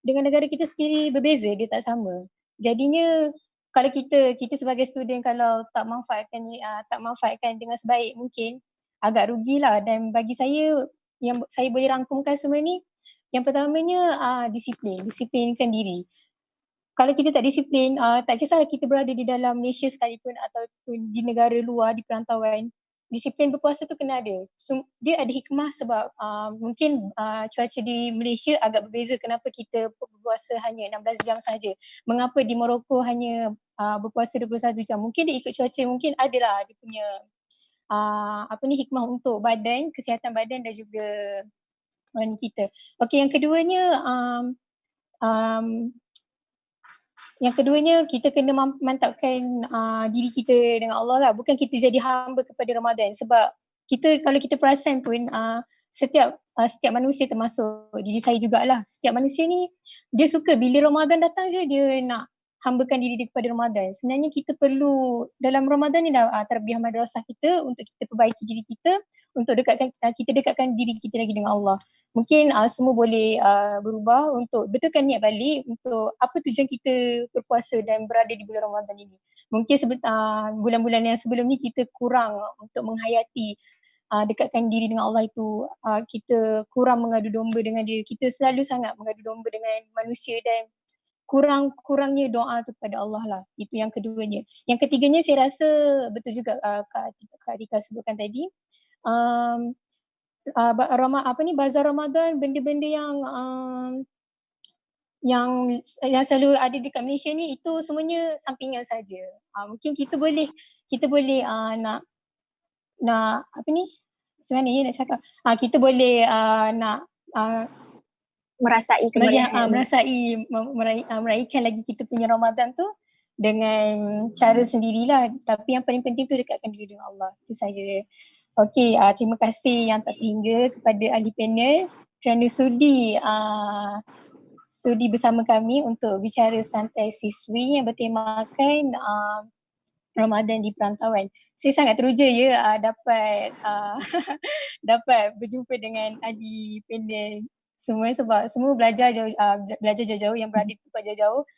dengan negara kita sendiri berbeza, dia tak sama. Jadinya kalau kita sebagai student kalau tak manfaatkan dengan sebaik mungkin, agak rugilah. Dan bagi saya, yang saya boleh rangkumkan semua ni, yang pertamanya disiplinkan diri. Kalau kita tak disiplin, tak kisahlah kita berada di dalam Malaysia sekalipun ataupun di negara luar, di perantauan, disiplin berpuasa tu kena ada. So, dia ada hikmah sebab mungkin cuaca di Malaysia agak berbeza kenapa kita berpuasa hanya 16 jam saja. Mengapa di Morocco hanya berpuasa 21 jam. Mungkin dia ikut cuaca, mungkin adalah dia punya hikmah untuk badan, kesihatan badan dan juga kita. Okey, yang keduanya yang keduanya kita kena mantapkan diri kita dengan Allah lah. Bukan kita jadi hamba kepada Ramadan, sebab kita kalau kita perasan pun setiap manusia termasuk diri saya jugalah, setiap manusia ni dia suka bila Ramadan datang je dia nak hambakan diri dia kepada Ramadan. Sebenarnya kita perlu dalam Ramadan ni tarbiyah madrasah kita untuk kita perbaiki diri kita, untuk kita dekatkan diri kita lagi dengan Allah. Mungkin semua boleh berubah untuk betulkan niat balik untuk apa tujuan kita berpuasa dan berada di bulan Ramadan ini. Mungkin bulan-bulan yang sebelum ni kita kurang untuk menghayati dekatkan diri dengan Allah itu, kita kurang mengadu domba dengan dia. Kita selalu sangat mengadu domba dengan manusia dan kurangnya doa tu kepada Allah lah. Itu yang keduanya. Yang ketiganya saya rasa betul juga Kak Atika sebutkan tadi. Bazar Ramadan, benda-benda yang selalu ada dekat Malaysia ni itu semuanya sampingan saja. Mungkin kita boleh nak apa ni? Macam mana ya nak cakap? Kita boleh nak merasai kemuliaan. meraihkan lagi kita punya Ramadan tu dengan cara sendirilah. Tapi yang paling penting tu dekatkan diri dengan Allah. Itu saja. Okey, terima kasih yang tak terhingga kepada ahli panel kerana sudi bersama kami untuk bicara santai siswi yang bertemakan Ramadan di perantauan. Saya sangat teruja dapat berjumpa dengan ahli panel semua sebab semua belajar jauh-jauh yang berada di tempat jauh-jauh.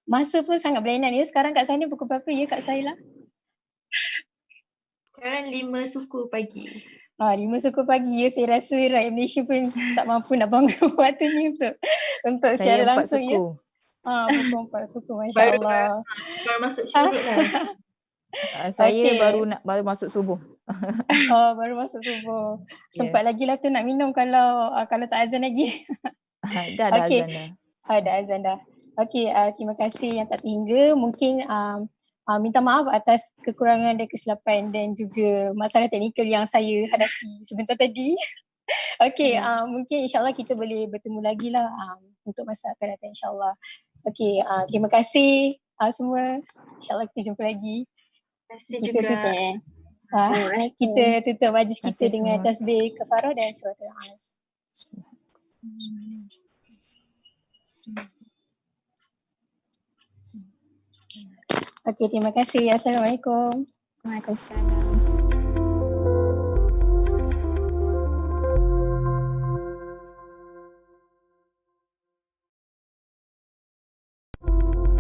Masa pun sangat berlainan ya. Sekarang kat sana pukul berapa ya Kak Syailah? Sekarang 5 suku pagi. 5 suku pagi ya. Saya rasa rakyat Malaysia pun tak mampu nak bangun waktu ni untuk secara langsung ya. Pukul 4 suku, Masya Allah. Baru masuk syuruk lah. Saya baru masuk subuh. Baru masuk subuh. Sempat lagi lah tu nak minum kalau tak azan lagi. Dah azan dah. Dah azan dah. Okey, terima kasih yang tak terhingga. Mungkin minta maaf atas kekurangan dan kesilapan dan juga masalah teknikal yang saya hadapi sebentar tadi. Okey, mungkin insyaAllah kita boleh bertemu lagi lah untuk masa akan datang insyaAllah. Okey, terima kasih semua. InsyaAllah kita jumpa lagi. Terima kasih juga. Kita tutup majlis kita dengan tasbih kafarah dan suratul As. Okey, terima kasih. Assalamualaikum. Waalaikumsalam.